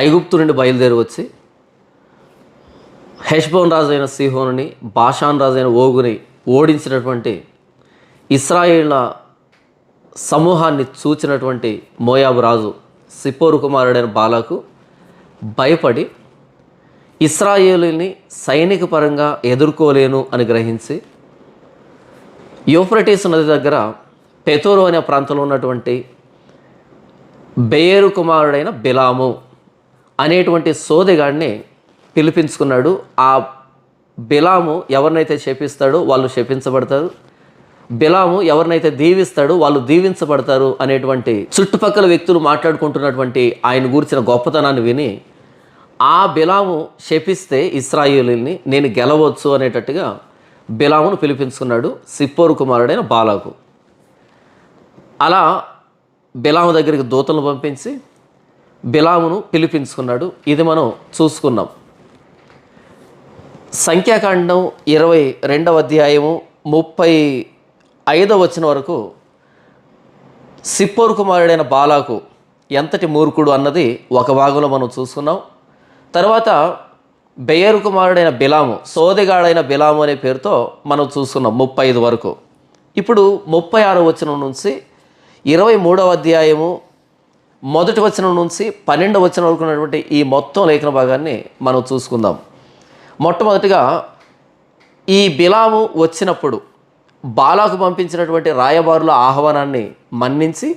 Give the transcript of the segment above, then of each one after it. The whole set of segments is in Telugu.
ఐగుప్తు నుండి బయలుదేరి వచ్చి హెష్బోన్ రాజైన సీహోనుని, బాషాన్ రాజైన ఓగుని ఓడించినటువంటి ఇశ్రాయేళ్ల సమూహాన్ని చూచినటువంటి మోయాబు రాజు సిప్పోరు కుమారుడైన బాలాకు భయపడి ఇశ్రాయేలుని సైనిక పరంగా ఎదుర్కోలేను అని గ్రహించి యూఫ్రటీస్ నది దగ్గర పెతోరు అనే ప్రాంతంలో ఉన్నటువంటి బెయేరు కుమారుడైన బిలాము అనేటువంటి సోదెగాడిని పిలిపించుకున్నాడు. ఆ బిలాము ఎవరినైతే శపిస్తాడో వాళ్ళు శపించబడతారు, బిలాము ఎవరినైతే దీవిస్తాడో వాళ్ళు దీవించబడతారు అనేటువంటి చుట్టుపక్కల వ్యక్తులు మాట్లాడుకుంటున్నటువంటి ఆయన గూర్చిన గొప్పతనాన్ని విని ఆ బిలాము శపిస్తే ఇశ్రాయేలుని నేను గెలవచ్చు అనేటట్టుగా బిలామును పిలిపించుకున్నాడు సిప్పోరు కుమారుడైన బాలాకు. అలా బిలాము దగ్గరికి దూతలను పంపించి బిలామును పిలిపించుకున్నాడు. ఇది మనం చూసుకున్నాం. సంఖ్యాకాండం 22వ అధ్యాయము 35వ వచనం వరకు సిప్పోరు కుమారుడైన బాలాకు ఎంతటి మూర్ఖుడు అన్నది ఒక భాగంలో మనం చూసుకున్నాం. తర్వాత బెయేరు కుమారుడైన బిలాము, సోదెగాడైన బిలాము అనే పేరుతో మనం చూసుకున్నాం 35 వరకు. ఇప్పుడు 36వ వచనం నుంచి 23వ అధ్యాయము 1వ వచనం నుంచి 12వ వచనం వరకు ఉన్నటువంటి ఈ మొత్తం లేఖన భాగాన్ని మనం చూసుకుందాం. మొట్టమొదటిగా ఈ బిలాము వచ్చినప్పుడు బాలాకు పంపించినటువంటి రాయబారుల ఆహ్వానాన్ని మన్నించి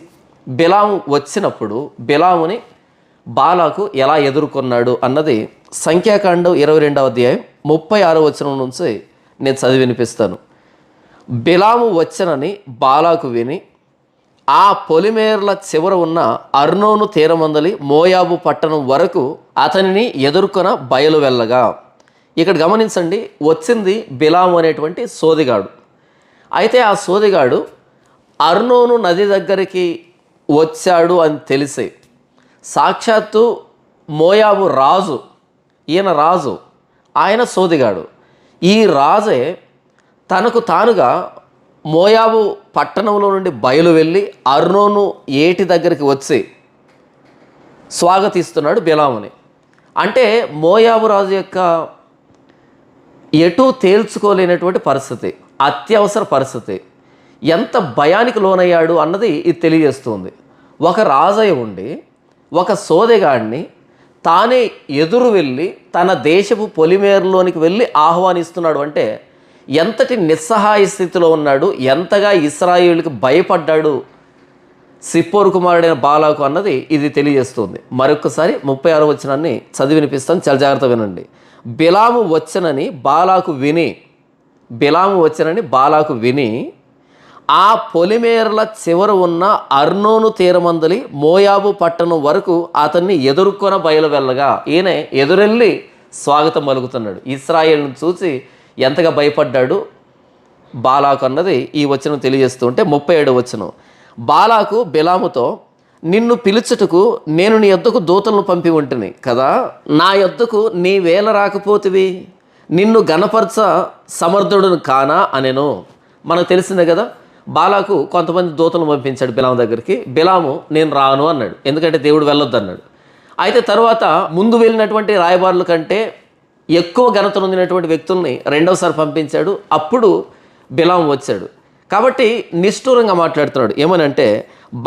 బిలాము వచ్చినప్పుడు బిలాముని బాలాకు ఎలా ఎదుర్కొన్నాడు అన్నది సంఖ్యాకాండం 22వ అధ్యాయం 36వ వచనం నుంచి నేను చదివి వినిపిస్తాను. బిలాము వచ్చనని బాలాకు విని ఆ పొలిమేర్ల చివర ఉన్న అర్నోను తీరమందలి మోయాబు పట్టణం వరకు అతనిని ఎదుర్కొన బయలు వెళ్ళగా. ఇక్కడ గమనించండి, వచ్చింది బిలాము అనేటువంటి సోదిగాడు. అయితే ఆ సోదిగాడు అర్నోను నది దగ్గరికి వచ్చాడు అని తెలిసి సాక్షాత్తు మోయాబు రాజు, ఈయన రాజు, ఆయన సోదిగాడు. ఈ రాజే తనకు తానుగా మోయాబు పట్టణంలో నుండి బయలు వెళ్ళి అర్నోను ఏటి దగ్గరికి వచ్చి స్వాగతిస్తున్నాడు బిలాముని. అంటే మోయాబు రాజు యొక్క ఎటూ తేల్చుకోలేనటువంటి పరిస్థితి, అత్యవసర పరిస్థితి, ఎంత భయానికి లోనయ్యాడు అన్నది ఇది తెలియజేస్తుంది. ఒక రాజయ్య ఉండి ఒక సోదెగాడిని తానే ఎదురు వెళ్ళి తన దేశపు పొలిమేరలోనికి వెళ్ళి ఆహ్వానిస్తున్నాడు అంటే ఎంతటి నిస్సహాయ స్థితిలో ఉన్నాడు, ఎంతగా ఇశ్రాయేలుకి భయపడ్డాడు సిప్పోరు కుమారుడైన బాలాకు అన్నది ఇది తెలియజేస్తుంది. మరొకసారి 36వ వచనాన్ని చదివి వినిపిస్తాను, చాలా జాగ్రత్త వినండి. బిలాము వచ్చనని బాలాకు విని ఆ పొలిమేరల చివర ఉన్న అర్నోను తీరమందలి మోయాబు పట్టణం వరకు అతన్ని ఎదుర్కొన బయలు వెళ్ళగా ఈయన ఎదురెళ్ళి స్వాగతం పలుకుతున్నాడు. ఇశ్రాయేలును చూసి ఎంతగా భయపడ్డాడు బాలాకు అన్నది ఈ వచనం తెలియజేస్తూ ఉంటే 37వ వచనం. బాలాకు బిలాముతో, నిన్ను పిలుచుటకు నేను నీ యొద్దకు దూతలను పంపి ఉంటిని కదా, నా యొద్దకు నీ వేళ రాకపోతివి, నిన్ను గణపరచ సమర్థుడును కానా అనెను. మనకు తెలిసిందే కదా, బాలాకు కొంతమంది దూతలను పంపించాడు బిలాము దగ్గరికి. బిలాము నేను రాను అన్నాడు, ఎందుకంటే దేవుడు వెళ్ళొద్దు అన్నాడు. అయితే తర్వాత ముందు వెళ్ళినటువంటి రాయబారుల కంటే ఎక్కువ ఘనత నొందినటువంటి వ్యక్తుల్ని రెండవసారి పంపించాడు. అప్పుడు బిలాము వచ్చాడు. కాబట్టి నిష్ఠూరంగా మాట్లాడుతున్నాడు. ఏమనంటే,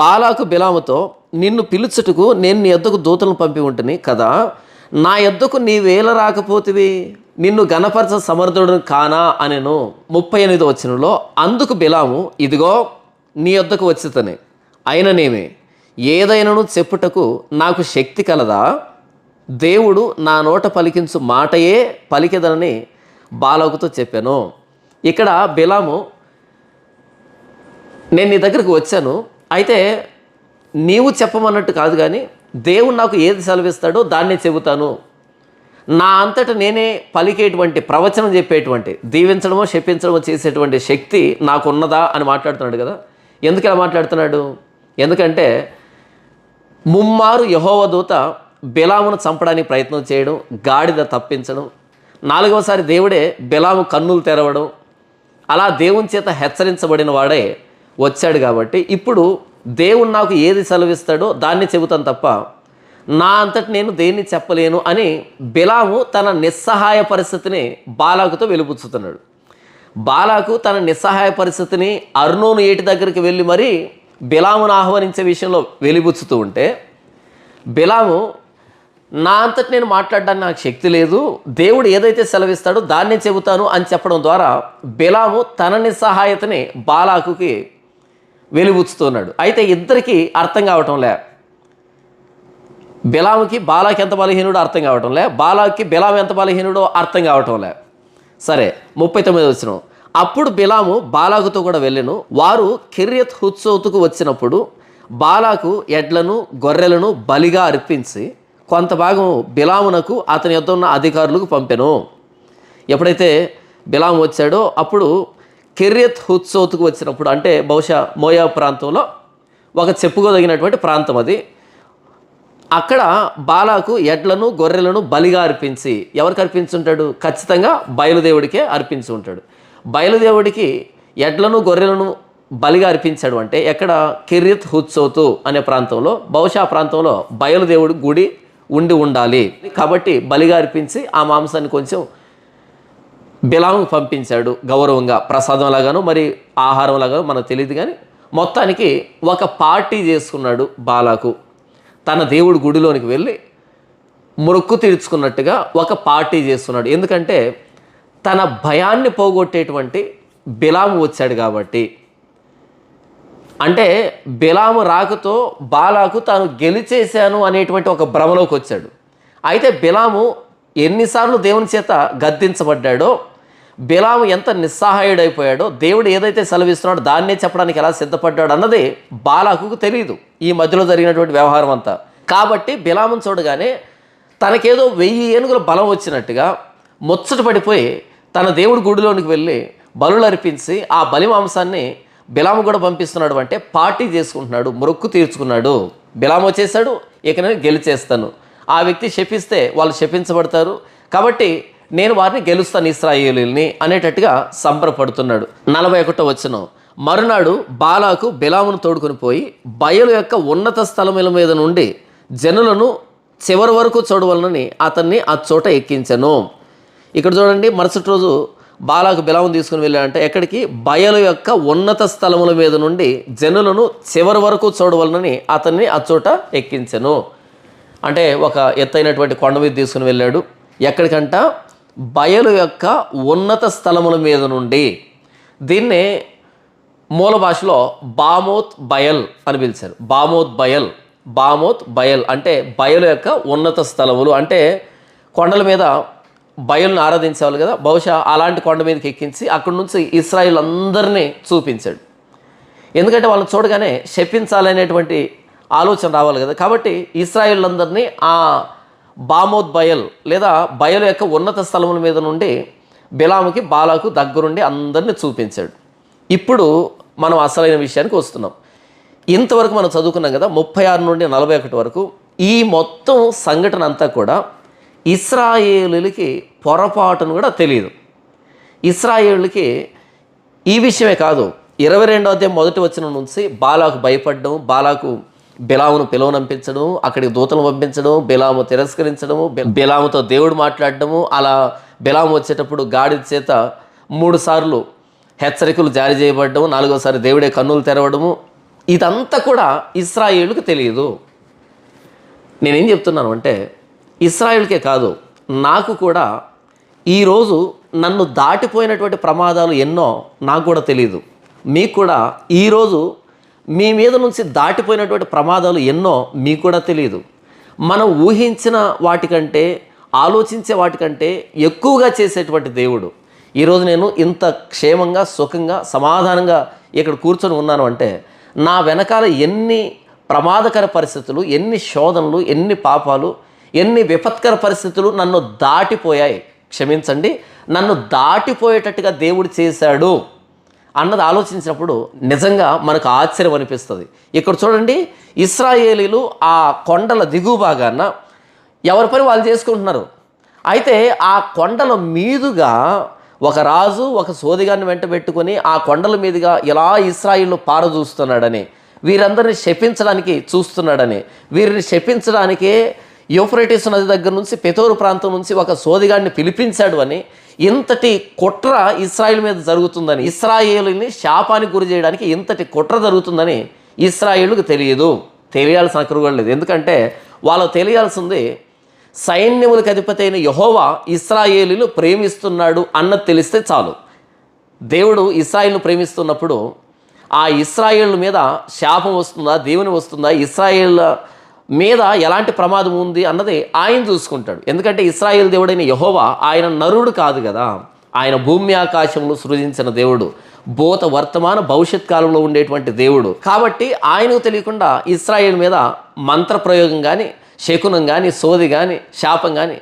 బాలాకు బిలాముతో, నిన్ను పిలుచుటకు నేను నీ యొద్దకు దూతలను పంపి ఉంటుని కదా, నా యొద్దకు నీ వేళ రాకపోతివి, నిన్ను గణపరచ సమర్థుడు కానా అనెను. 38వ వచనంలో, అందుకు బిలాము, ఇదిగో నీ యొద్దకు వచ్చితనే, అయిననేమి ఏదైనాను చెప్పుటకు నాకు శక్తి కలదా, దేవుడు నా నోట పలికించు మాటయే పలికెదనని బాలాకుతో చెప్పాను. ఇక్కడ బిలాము, నేను నీ దగ్గరికి వచ్చాను, అయితే నీవు చెప్పమన్నట్టు కాదు, కానీ దేవుడు నాకు ఏది సెలవిస్తాడో దాన్నే చెబుతాను, నా అంతటా నేనే పలికేటువంటి, ప్రవచనం చెప్పేటువంటి, దీవించడమో శపించడమో చేసేటువంటి శక్తి నాకున్నదా అని మాట్లాడుతున్నాడు కదా. ఎందుకు ఇలా మాట్లాడుతున్నాడు? ఎందుకంటే ముమ్మారు యెహోవా దూత బిలామును చంపడానికి ప్రయత్నం చేయడం, గాడిద తప్పించడం, 4వసారి దేవుడే బిలాము కన్నులు తెరవడం, అలా దేవుని చేత హెచ్చరించబడిన వాడే వచ్చాడు. కాబట్టి ఇప్పుడు దేవుడు నాకు ఏది సెలవిస్తాడో దాన్ని చెబుతాను తప్ప నా అంతటి నేను దేన్ని చెప్పలేను అని బిలాము తన నిస్సహాయ పరిస్థితిని బాలాకుతో వెలిపుచ్చుతున్నాడు. బాలాకు తన నిస్సహాయ పరిస్థితిని అర్నోను ఏటి దగ్గరికి వెళ్ళి మరీ బిలామును ఆహ్వానించే విషయంలో వెలిబుచ్చుతూ ఉంటే, బిలాము నా అంతటి నేను మాట్లాడడానికి నాకు శక్తి లేదు, దేవుడు ఏదైతే సెలవిస్తాడో దాన్నే చెబుతాను అని చెప్పడం ద్వారా బిలాము తన నిస్సహాయతని బాలాకుకి వెలిబుచ్చుతున్నాడు. అయితే ఇద్దరికీ అర్థం కావటంలే. బిలాముకి బాలాకి ఎంత బలహీనుడో అర్థం కావటంలే, బాలాకి బిలాము ఎంత బలహీనుడో అర్థం కావటంలే. సరే, 39 వచనం. అప్పుడు బిలాము బాలాకుతో కూడా వెళ్ళెను. వారు కిర్యత్ హుత్సోతుకు వచ్చినప్పుడు బాలాకు ఎడ్లను గొర్రెలను బలిగా అర్పించి కొంత భాగం బిలామునకు అతని యొద్ద ఉన్న అధికారులకు పంపెను. ఎప్పుడైతే బిలాము వచ్చాడో అప్పుడు కిర్యత్ హుత్సోతుకు వచ్చినప్పుడు, అంటే బహుశా మోయాబు ప్రాంతంలో ఒక చెప్పుకోదగినటువంటి ప్రాంతం అది. అక్కడ బాలాకు ఎడ్లను గొర్రెలను బలిగా అర్పించి, ఎవరికి అర్పించుంటాడు? ఖచ్చితంగా బయలుదేవుడికే అర్పించి ఉంటాడు. బయలుదేవుడికి ఎడ్లను గొర్రెలను బలిగా అర్పించాడు అంటే ఎక్కడ? కిర్యత్ హుత్సోతు అనే ప్రాంతంలో, బహుశా ఆ ప్రాంతంలో బయలుదేవుడి గుడి ఉండాలి. కాబట్టి బలిగా అర్పించి ఆ మాంసాన్ని కొంచెం బిలాము పంపించాడు, గౌరవంగా ప్రసాదం లాగాను మరి ఆహారం లాగాను మనకు తెలియదు. కానీ మొత్తానికి ఒక పార్టీ చేసుకున్నాడు బాలాకు. తన దేవుడి గుడిలోనికి వెళ్ళి మొక్కు తీర్చుకున్నట్టుగా ఒక పార్టీ చేస్తున్నాడు. ఎందుకంటే తన భయాన్ని పోగొట్టేటువంటి బిలాము వచ్చాడు కాబట్టి. అంటే బిలాము రాకతో బాలాకు తాను గెలిచేశాను అనేటువంటి ఒక భ్రమలోకి వచ్చాడు. అయితే బిలాము ఎన్నిసార్లు దేవుని చేత గద్దించబడ్డాడో, బిలాము ఎంత నిస్సహాయుడైపోయాడో, దేవుడు ఏదైతే సెలవిస్తున్నాడో దాన్నే చెప్పడానికి ఎలా సిద్ధపడ్డాడు అన్నది బాలాకుకు తెలియదు ఈ మధ్యలో జరిగినటువంటి వ్యవహారం అంతా. కాబట్టి బిలామును చూడగానే తనకేదో 1000 ఏనుగుల బలం వచ్చినట్టుగా ముచ్చట పడిపోయి తన దేవుడి గుడిలోనికి వెళ్ళి బలులు అర్పించి ఆ బలి మాంసాన్ని బిలాము కూడా పంపిస్తున్నాడు. అంటే పార్టీ చేసుకుంటున్నాడు, మొక్కు తీర్చుకున్నాడు. బిలాము వచ్చేసాడు, ఇక నేను గెలిచేస్తాను. ఆ వ్యక్తి శపిస్తే వాళ్ళు శపించబడతారు, కాబట్టి నేను వారిని గెలుస్తాను ఇశ్రాయేలీయుల్ని అనేటట్టుగా సంబరపడుతున్నాడు. 41వ వచనం. మరునాడు బాలాకు బిలామును తోడుకొని పోయి బయలు యొక్క ఉన్నత స్థలముల మీద నుండి జనులను చివరి వరకు చూడవలనని అతన్ని ఆ చోట ఎక్కించెను. ఇక్కడ చూడండి, మరుసటి రోజు బాలాకు బిలామును తీసుకుని వెళ్ళాడంటే ఎక్కడికి? బయలు యొక్క ఉన్నత స్థలముల మీద నుండి జనులను చివరి వరకు చూడవలనని అతన్ని ఆ చోట ఎక్కించెను. అంటే ఒక ఎత్తైనటువంటి కొండ మీద తీసుకుని వెళ్ళాడు. ఎక్కడికంట? బయలు యొక్క ఉన్నత స్థలముల మీద నుండి. దీన్నే మూల భాషలో బామోత్ బయల్ అని పిలిచారు. బామోత్ బయల్ అంటే బయలు యొక్క ఉన్నత స్థలములు. అంటే కొండల మీద బయలును ఆరాధించేవాళ్ళు కదా, బహుశా అలాంటి కొండ మీదకి ఎక్కించి అక్కడి నుంచి ఇశ్రాయేలు అందరినీ చూపించాడు. ఎందుకంటే వాళ్ళని చూడగానే శపించాలనేటువంటి ఆలోచన రావాలి కదా. కాబట్టి ఇశ్రాయేళ్ళందరినీ ఆ బామోత్ బయల్ లేదా బయలు యొక్క ఉన్నత స్థలముల మీద నుండి బిలాముకి బాలాకు దగ్గరుండి అందరినీ చూపించాడు. ఇప్పుడు మనం అసలైన విషయానికి వస్తున్నాం. ఇంతవరకు మనం చదువుకున్నాం కదా, 36 నుండి 41 వరకు. ఈ మొత్తం సంఘటన అంతా కూడా ఇశ్రాయేలులకి పొరపాటును కూడా తెలియదు. ఇశ్రాయేలులకి ఈ విషయమే కాదు, 22వ అధ్యాయం 1వ వచనం నుంచి బాలాకు భయపడడం, బాలాకు బిలామును పిలువనంపించడం, అక్కడికి దూతలు పంపించడం, బిలాము తిరస్కరించడము, బిలాముతో దేవుడు మాట్లాడడము, అలా బిలాము వచ్చేటప్పుడు గాడిద చేత 3 సార్లు హెచ్చరికలు జారీ చేయబడ్డము, 4వసారి దేవుడే కన్నులు తెరవడము, ఇదంతా కూడా ఇశ్రాయేలుకు తెలియదు. నేనేం చెప్తున్నాను అంటే, ఇశ్రాయేలుకే కాదు, నాకు కూడా ఈరోజు నన్ను దాటిపోయినటువంటి ప్రమాదాలు ఎన్నో నాకు కూడా తెలియదు. మీకు కూడా ఈరోజు మీ మీద నుంచి దాటిపోయినటువంటి ప్రమాదాలు ఎన్నో మీకు కూడా తెలియదు. మనం ఊహించిన వాటికంటే, ఆలోచించే వాటికంటే ఎక్కువగా చేసేటువంటి దేవుడు. ఈరోజు నేను ఇంత క్షేమంగా, సుఖంగా, సమాధానంగా ఇక్కడ కూర్చొని ఉన్నాను అంటే నా వెనకాల ఎన్ని ప్రమాదకర పరిస్థితులు, ఎన్ని శోధనలు, ఎన్ని పాపాలు, ఎన్ని విపత్కర పరిస్థితులు నన్ను దాటిపోయాయి. క్షమించండి, నన్ను దాటిపోయేటట్టుగా దేవుడు చేశాడు అన్నది ఆలోచించినప్పుడు నిజంగా మనకు ఆశ్చర్యం అనిపిస్తుంది. ఇక్కడ చూడండి, ఇశ్రాయేలీలు ఆ కొండల దిగువ భాగాన ఎవరి పని వాళ్ళు చేసుకుంటున్నారు. అయితే ఆ కొండల మీదుగా ఒక రాజు ఒక సోదిగాన్ని వెంట పెట్టుకొని ఆ కొండల మీదుగా ఎలా ఇశ్రాయేలు పారదూస్తున్నాడని, వీరందరిని శపించడానికి చూస్తున్నాడని, వీరిని శపించడానికే యూఫ్రటీస్ నది దగ్గర నుంచి పెతోరు ప్రాంతం నుంచి ఒక సోదిగాడిని పిలిపించాడు అని, ఇంతటి కుట్ర ఇశ్రాయేలు మీద జరుగుతుందని, ఇశ్రాయేలుని శాపానికి గురి చేయడానికి ఇంతటి కుట్ర జరుగుతుందని ఇశ్రాయేలుకు తెలియదు. తెలియాల్సిన అక్కర కూడా లేదు. ఎందుకంటే వాళ్ళకు తెలియాల్సింది సైన్యములకు అధిపతి అయిన యెహోవా ఇశ్రాయేలును ప్రేమిస్తున్నాడు అన్నది తెలిస్తే చాలు. దేవుడు ఇశ్రాయేలును ప్రేమిస్తున్నప్పుడు ఆ ఇశ్రాయేలు మీద శాపం వస్తుందా, దేవుని వస్తుందా, ఇశ్రాయేల్ మీద ఎలాంటి ప్రమాదం ఉంది అన్నది ఆయన చూసుకుంటాడు. ఎందుకంటే ఇశ్రాయేల్ దేవుడైన యెహోవా ఆయన నరుడు కాదు కదా, ఆయన భూమి ఆకాశములు సృజించిన దేవుడు, భూత వర్తమాన భవిష్యత్ కాలంలో ఉండేటువంటి దేవుడు. కాబట్టి ఆయనకు తెలియకుండా ఇశ్రాయేల్ మీద మంత్రప్రయోగం కానీ, శకునం కానీ, సోది కానీ, శాపం కానీ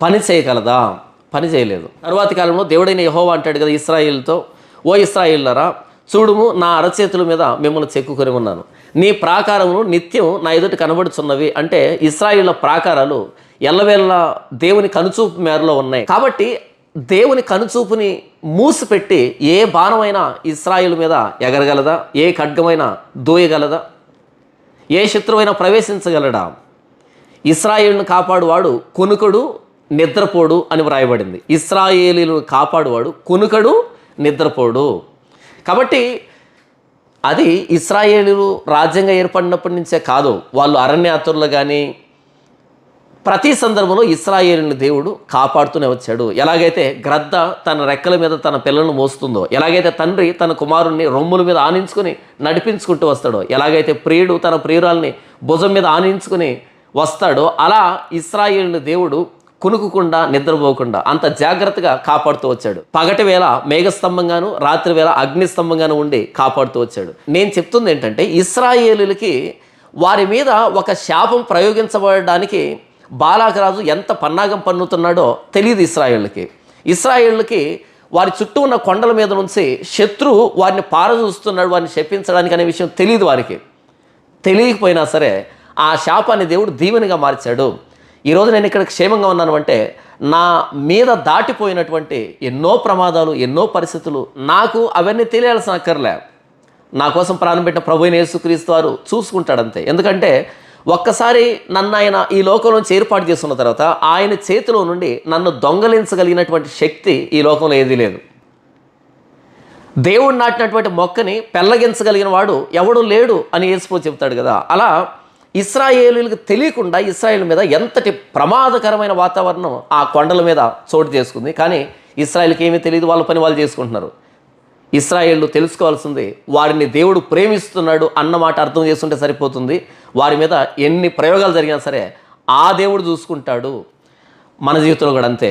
పని చేయగలదా? పని చేయలేదు. తరువాతి కాలంలో దేవుడైన యెహోవా అంటాడు కదా ఇశ్రాయేలుతో, ఓ ఇశ్రాయేలులారా, చూడుము నా అరచేతుల మీద మిమ్మల్ని చెక్కుకొని ఉన్నాను, నీ ప్రాకారమును నిత్యం నా ఎదుట కనబడుచున్నవి. అంటే ఇశ్రాయేళ్ల ప్రాకారాలు ఎల్లవేళ్ళ దేవుని కనుచూపు మేరలో ఉన్నాయి. కాబట్టి దేవుని కనుచూపుని మూసిపెట్టి ఏ బాణమైనా ఇశ్రాయేలు మీద ఎగరగలదా? ఏ ఖడ్గమైనా దూయగలదా? ఏ శత్రువైనా ప్రవేశించగలడా? ఇశ్రాయేలును కాపాడువాడు కునుకడు నిద్రపోడు అని వ్రాయబడింది. ఇశ్రాయేలీలను కాపాడువాడు కునుకడు నిద్రపోడు. కాబట్టి అది ఇశ్రాయేలీలు రాజ్యంగా ఏర్పడినప్పటి నుంచే కాదు, వాళ్ళు అరణ్యాతురులు కానీ ప్రతి సందర్భంలో ఇశ్రాయేలుని దేవుడు కాపాడుతూనే వచ్చాడు. ఎలాగైతే గ్రద్ద తన రెక్కల మీద తన పిల్లలను మోస్తుందో, ఎలాగైతే తండ్రి తన కుమారుణ్ణి రొమ్ముల మీద ఆనించుకుని నడిపించుకుంటూ వస్తాడో, ఎలాగైతే ప్రియుడు తన ప్రియురాల్ని భుజం మీద ఆనించుకుని వస్తాడో, అలా ఇశ్రాయేలుని దేవుడు కునుకుకుండా నిద్రపోకుండా అంత జాగ్రత్తగా కాపాడుతూ వచ్చాడు. పగటి వేళ మేఘస్తంభంగాను, రాత్రి వేళ అగ్నిస్తంభంగాను ఉండి కాపాడుతూ వచ్చాడు. నేను చెప్తుంది ఏంటంటే ఇశ్రాయేలులకి వారి మీద ఒక శాపం ప్రయోగించబడడానికి బాలాకు రాజు ఎంత పన్నాగం పన్నుతున్నాడో తెలియదు ఇశ్రాయేలుకి. ఇశ్రాయేలుకి వారి చుట్టూ ఉన్న కొండల మీద నుంచి శత్రువు వారిని పారదూస్తున్నాడు, వారిని శపించడానికి అనే విషయం తెలియదు. వారికి తెలియకపోయినా సరే ఆ శాపాన్ని దేవుడు దీవెనగా మార్చాడు. ఈరోజు నేను ఇక్కడ క్షేమంగా ఉన్నాను అంటే నా మీద దాటిపోయినటువంటి ఎన్నో ప్రమాదాలు, ఎన్నో పరిస్థితులు నాకు అవన్నీ తెలియాల్సిన అక్కర్లే. నా కోసం ప్రాణం పెట్టిన ప్రభువైన యేసుక్రీస్తు వారు చూసుకుంటాడంతే. ఎందుకంటే ఒక్కసారి నన్ను ఆయన ఈ లోకంలోంచి ఏర్పాటు చేసుకున్న తర్వాత ఆయన చేతిలో నుండి నన్ను దొంగలించగలిగినటువంటి శక్తి ఈ లోకంలో ఏదీ లేదు. దేవుడు నాటినటువంటి మొక్కని పెళ్ళగించగలిగిన వాడు ఎవడు లేడు అని యేసు చెప్తాడు కదా. అలా ఇశ్రాయేలులకు తెలియకుండా ఇశ్రాయేల్ మీద ఎంతటి ప్రమాదకరమైన వాతావరణం ఆ కొండల మీద చోటు చేసుకుంది. కానీ ఇశ్రాయేల్కి ఏమీ తెలియదు, వాళ్ళ పని వాళ్ళు చేసుకుంటున్నారు. ఇశ్రాయేలు తెలుసుకోవాల్సింది వారిని దేవుడు ప్రేమిస్తున్నాడు అన్నమాట అర్థం చేసుకుంటే సరిపోతుంది. వారి మీద ఎన్ని ప్రయోగాలు జరిగినా సరే ఆ దేవుడు చూసుకుంటాడు. మన జీవితంలో కూడా అంతే.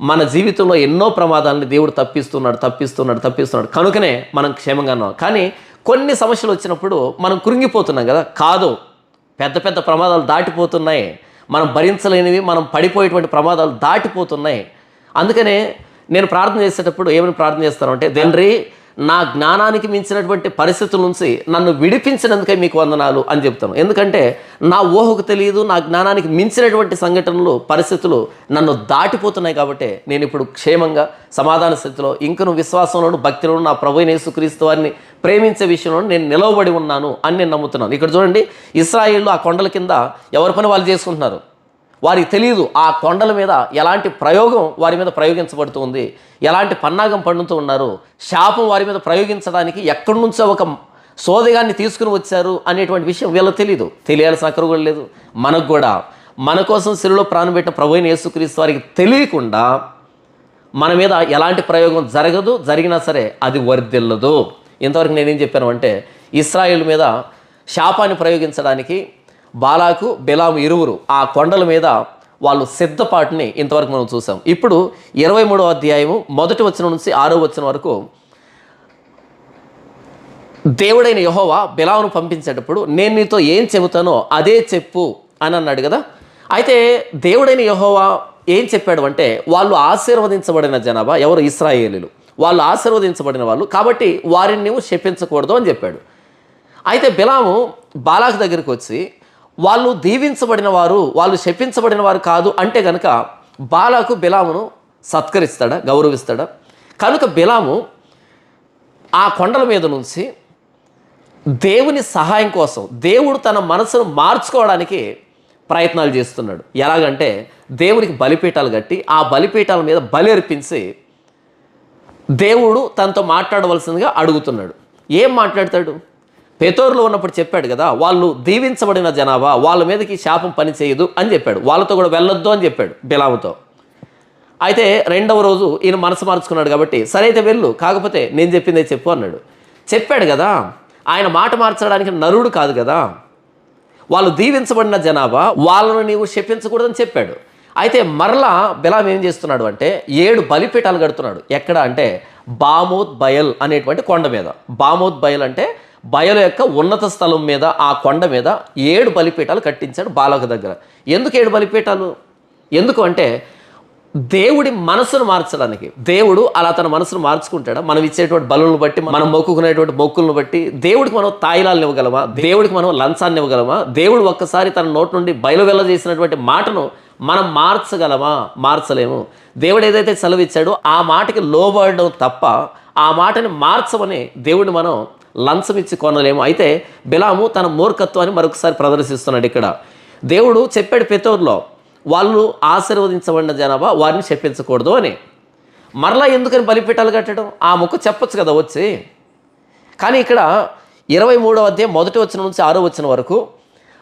మన జీవితంలో ఎన్నో ప్రమాదాలని దేవుడు తప్పిస్తున్నాడు. కనుకనే మనం క్షేమంగా ఉన్నాం. కానీ కొన్ని సమస్యలు వచ్చినప్పుడు మనం కృంగిపోతున్నాం కదా. కాదు, పెద్ద పెద్ద ప్రమాదాలు దాటిపోతున్నాయి. మనం భరించలేనివి, మనం పడిపోయేటువంటి ప్రమాదాలు దాటిపోతున్నాయి. అందుకనే నేను ప్రార్థన చేసేటప్పుడు ఏమని ప్రార్థన చేస్తాను అంటే, తండ్రి నా జ్ఞానానికి మించినటువంటి పరిస్థితుల నుంచి నన్ను విడిపించినందుకే మీకు వందనాలు అని చెప్తాను. ఎందుకంటే నా ఊహకు తెలియదు, నా జ్ఞానానికి మించినటువంటి సంఘటనలు, పరిస్థితులు నన్ను దాటిపోతున్నాయి. కాబట్టి నేను ఇప్పుడు క్షేమంగా సమాధాన స్థితిలో, ఇంకను విశ్వాసంలోను భక్తిలోను నా ప్రభువైన యేసుక్రీస్తు వారిని ప్రేమించే విషయంలో నేను నిలవబడి ఉన్నాను అని నేను నమ్ముతున్నాను. ఇక్కడ చూడండి, ఇశ్రాయేలు ఆ కొండల కింద ఎవరి పని వాళ్ళు చేసుకుంటున్నారు. వారికి తెలియదు ఆ కొండల మీద ఎలాంటి ప్రయోగం వారి మీద ప్రయోగించబడుతుంది, ఎలాంటి పన్నాగం పండుతూ ఉన్నారు, శాపం వారి మీద ప్రయోగించడానికి ఎక్కడి నుంచో ఒక సోదగాన్ని తీసుకుని వచ్చారు అనేటువంటి విషయం వీళ్ళకి తెలియదు. తెలియాల్సిన అక్కర కూడా లేదు. మనకు కూడా మన కోసం శిలువలో ప్రాణం పెట్టిన ప్రభువైన యేసుక్రీస్తు వారికి తెలియకుండా మన మీద ఎలాంటి ప్రయోగం జరగదు, జరిగినా సరే అది వర్ధిల్లదు. ఇంతవరకు నేనేం చెప్పాను అంటే, ఇశ్రాయేలు మీద శాపాన్ని ప్రయోగించడానికి బాలాకు బిలాము ఇరువురు ఆ కొండల మీద వాళ్ళు సిద్ధపాటుని ఇంతవరకు మనం చూసాం. ఇప్పుడు 23వ అధ్యాయము 1వ వచనం నుంచి 6వ వచనం వరకు దేవుడైన యెహోవా బిలామును పంపించేటప్పుడు నేను నీతో ఏం చెబుతానో అదే చెప్పు అని అన్నాడు కదా. అయితే దేవుడైన యెహోవా ఏం చెప్పాడు అంటే, వాళ్ళు ఆశీర్వదించబడిన జనాభా ఎవరు? ఇశ్రాయేలీలు. వాళ్ళు ఆశీర్వదించబడిన వాళ్ళు, కాబట్టి వారిని నువ్వు శపించకూడదు అని చెప్పాడు. అయితే బిలాము బాలాకు దగ్గరికి వచ్చి వాళ్ళు దీవించబడిన వారు, వాళ్ళు శపించబడిన వారు కాదు అంటే కనుక బాలాకు బిలామును సత్కరిస్తాడా, గౌరవిస్తాడా? కనుక బిలాము ఆ కొండల మీద నుంచి దేవుని సహాయం కోసం దేవుడు తన మనసును మార్చుకోవడానికి ప్రయత్నాలు చేస్తున్నాడు. ఎలాగంటే దేవునికి బలిపీఠాలు కట్టి ఆ బలిపీఠాల మీద బలి అర్పించి దేవుడు తనతో మాట్లాడవలసిందిగా అడుగుతున్నాడు. ఏం మాట్లాడతాడు? పెతోరులో ఉన్నప్పుడు చెప్పాడు కదా, వాళ్ళు దీవించబడిన జనాభా, వాళ్ళ మీదకి శాపం పని చేయదు అని చెప్పాడు. వాళ్ళతో కూడా వెళ్ళొద్దు అని చెప్పాడు బిలాముతో. అయితే రెండవ రోజు ఈయన మనసు మార్చుకున్నాడు కాబట్టి సరే అయితే వెళ్ళు, కాకపోతే నేను చెప్పిందే చెప్పు అన్నాడు. చెప్పాడు కదా, ఆయన మాట మార్చడానికి నరుడు కాదు కదా. వాళ్ళు దీవించబడిన జనాభా, వాళ్ళను నీవు శపించకూడదని చెప్పాడు. అయితే మరలా బిలాం ఏం చేస్తున్నాడు అంటే 7 బలిపీఠాలు కడుతున్నాడు. ఎక్కడ అంటే బామోత్ బయల్ అనేటువంటి కొండ మీద. బామోత్ బయల్ అంటే బయలు యొక్క ఉన్నత స్థలం మీద, ఆ కొండ మీద 7 బలిపీఠాలు కట్టించాడు బాలాకు దగ్గర. ఎందుకు 7 బలిపీఠాలు? ఎందుకు అంటే దేవుడి మనసును మార్చడానికి. దేవుడు అలా తన మనసును మార్చుకుంటాడా? మనం ఇచ్చేటువంటి బలులను బట్టి, మనం మొక్కుకునేటువంటి మొక్కులను బట్టి దేవుడికి మనం తాయిలాలను ఇవ్వగలమా? దేవుడికి మనం లంచాన్ని ఇవ్వగలమా? దేవుడు ఒక్కసారి తన నోటి నుండి బయలు వెళ్ళజేసినటువంటి మాటను మనం మార్చగలమా? మార్చలేము. దేవుడు ఏదైతే సెలవిచ్చాడో ఆ మాటకి లోబడడం తప్ప ఆ మాటని మార్చమని దేవుడిని మనం లంచం ఇచ్చి కొనలేము. అయితే బిలాము తన మూర్ఖత్వాన్ని మరొకసారి ప్రదర్శిస్తున్నాడు. ఇక్కడ దేవుడు చెప్పాడు పెతోరులో, వాళ్ళు ఆశీర్వదించబడిన జనాభా, వారిని శపించకూడదు అని. మరలా ఎందుకని బలిపీఠాలు కట్టడం? ఆ ముక్క చెప్పొచ్చు కదా వచ్చి. కానీ ఇక్కడ 23వ అధ్యాయం 1వ వచనం నుంచి 6వ వచనం వరకు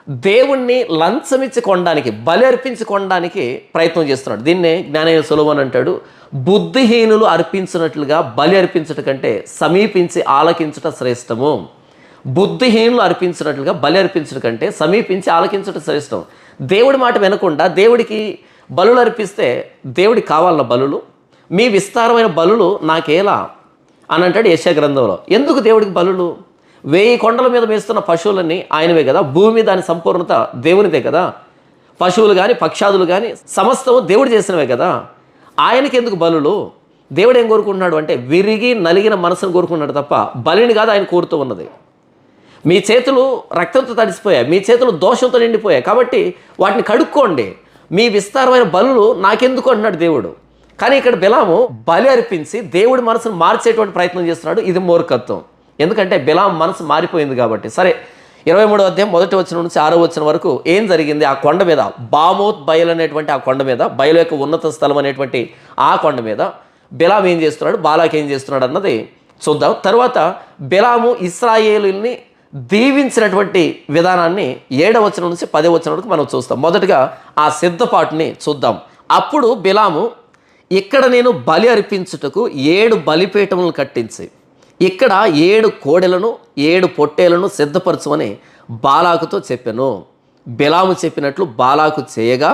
దేవుణ్ణి లంచమిచ్చి కొనడానికి, బలి అర్పించి కొనడానికి ప్రయత్నం చేస్తున్నాడు. దీన్నే జ్ఞానైన సొలొమోను అంటాడు, బుద్ధిహీనులు అర్పించినట్లుగా బలి అర్పించట కంటే సమీపించి ఆలకించుట శ్రేష్టము. బుద్ధిహీనులు అర్పించినట్లుగా బలి అర్పించట కంటే సమీపించి ఆలకించుట శ్రేష్టం. దేవుడి మాట వినకుండా దేవుడికి బలులు అర్పిస్తే దేవుడికి కావాలన్న బలులు, మీ విస్తారమైన బలులు నాకేలా అని అంటాడు యెషయా గ్రంథంలో. ఎందుకు దేవుడికి బలులు? 1000 కొండల మీద మేస్తున్న పశువులన్నీ ఆయనవే కదా. భూమి దాని సంపూర్ణత దేవునిదే కదా. పశువులు కానీ పక్షాదులు కానీ సమస్తము దేవుడు చేసినవే కదా. ఆయనకి ఎందుకు బలులు? దేవుడు ఏం కోరుకుంటున్నాడు అంటే విరిగి నలిగిన మనసును కోరుకున్నాడు తప్ప బలిని కాదు ఆయన కోరుతూ ఉన్నది. మీ చేతులు రక్తంతో తడిసిపోయాయి, మీ చేతులు దోషంతో నిండిపోయాయి, కాబట్టి వాటిని కడుక్కోండి, మీ విస్తారమైన బలులు నాకెందుకు అంటున్నాడు దేవుడు. కానీ ఇక్కడ బిలాము బలి అర్పించి దేవుడి మనసును మార్చేటువంటి ప్రయత్నం చేస్తున్నాడు. ఇది మూర్ఖత్వం. ఎందుకంటే బిలాం మనసు మారిపోయింది కాబట్టి. సరే, 23వ అధ్యాయం 1వ వచనం నుంచి 6వ వచనం వరకు ఏం జరిగింది? ఆ కొండ మీద, బామోత్ బయలు అనేటువంటి ఆ కొండ మీద, బయలు యొక్క ఉన్నత స్థలం అనేటువంటి ఆ కొండ మీద బిలాం ఏం చేస్తున్నాడు, బాలాక్ ఏం చేస్తున్నాడు అన్నది చూద్దాం. తర్వాత బిలాము ఇశ్రాయేలుని దీవించినటువంటి విధానాన్ని 7వ వచనం నుంచి 10వ వచనం వరకు మనం చూస్తాం. మొదటగా ఆ సిద్ధపాటుని చూద్దాం. అప్పుడు బిలాము, ఇక్కడ నేను బలి అర్పించుటకు 7 బలిపీఠములను కట్టించి ఇక్కడ 7 కోడెలను 7 పొట్టేలను సిద్ధపరచమని బాలాకుతో చెప్పాను. బిలాము చెప్పినట్లు బాలాకు చేయగా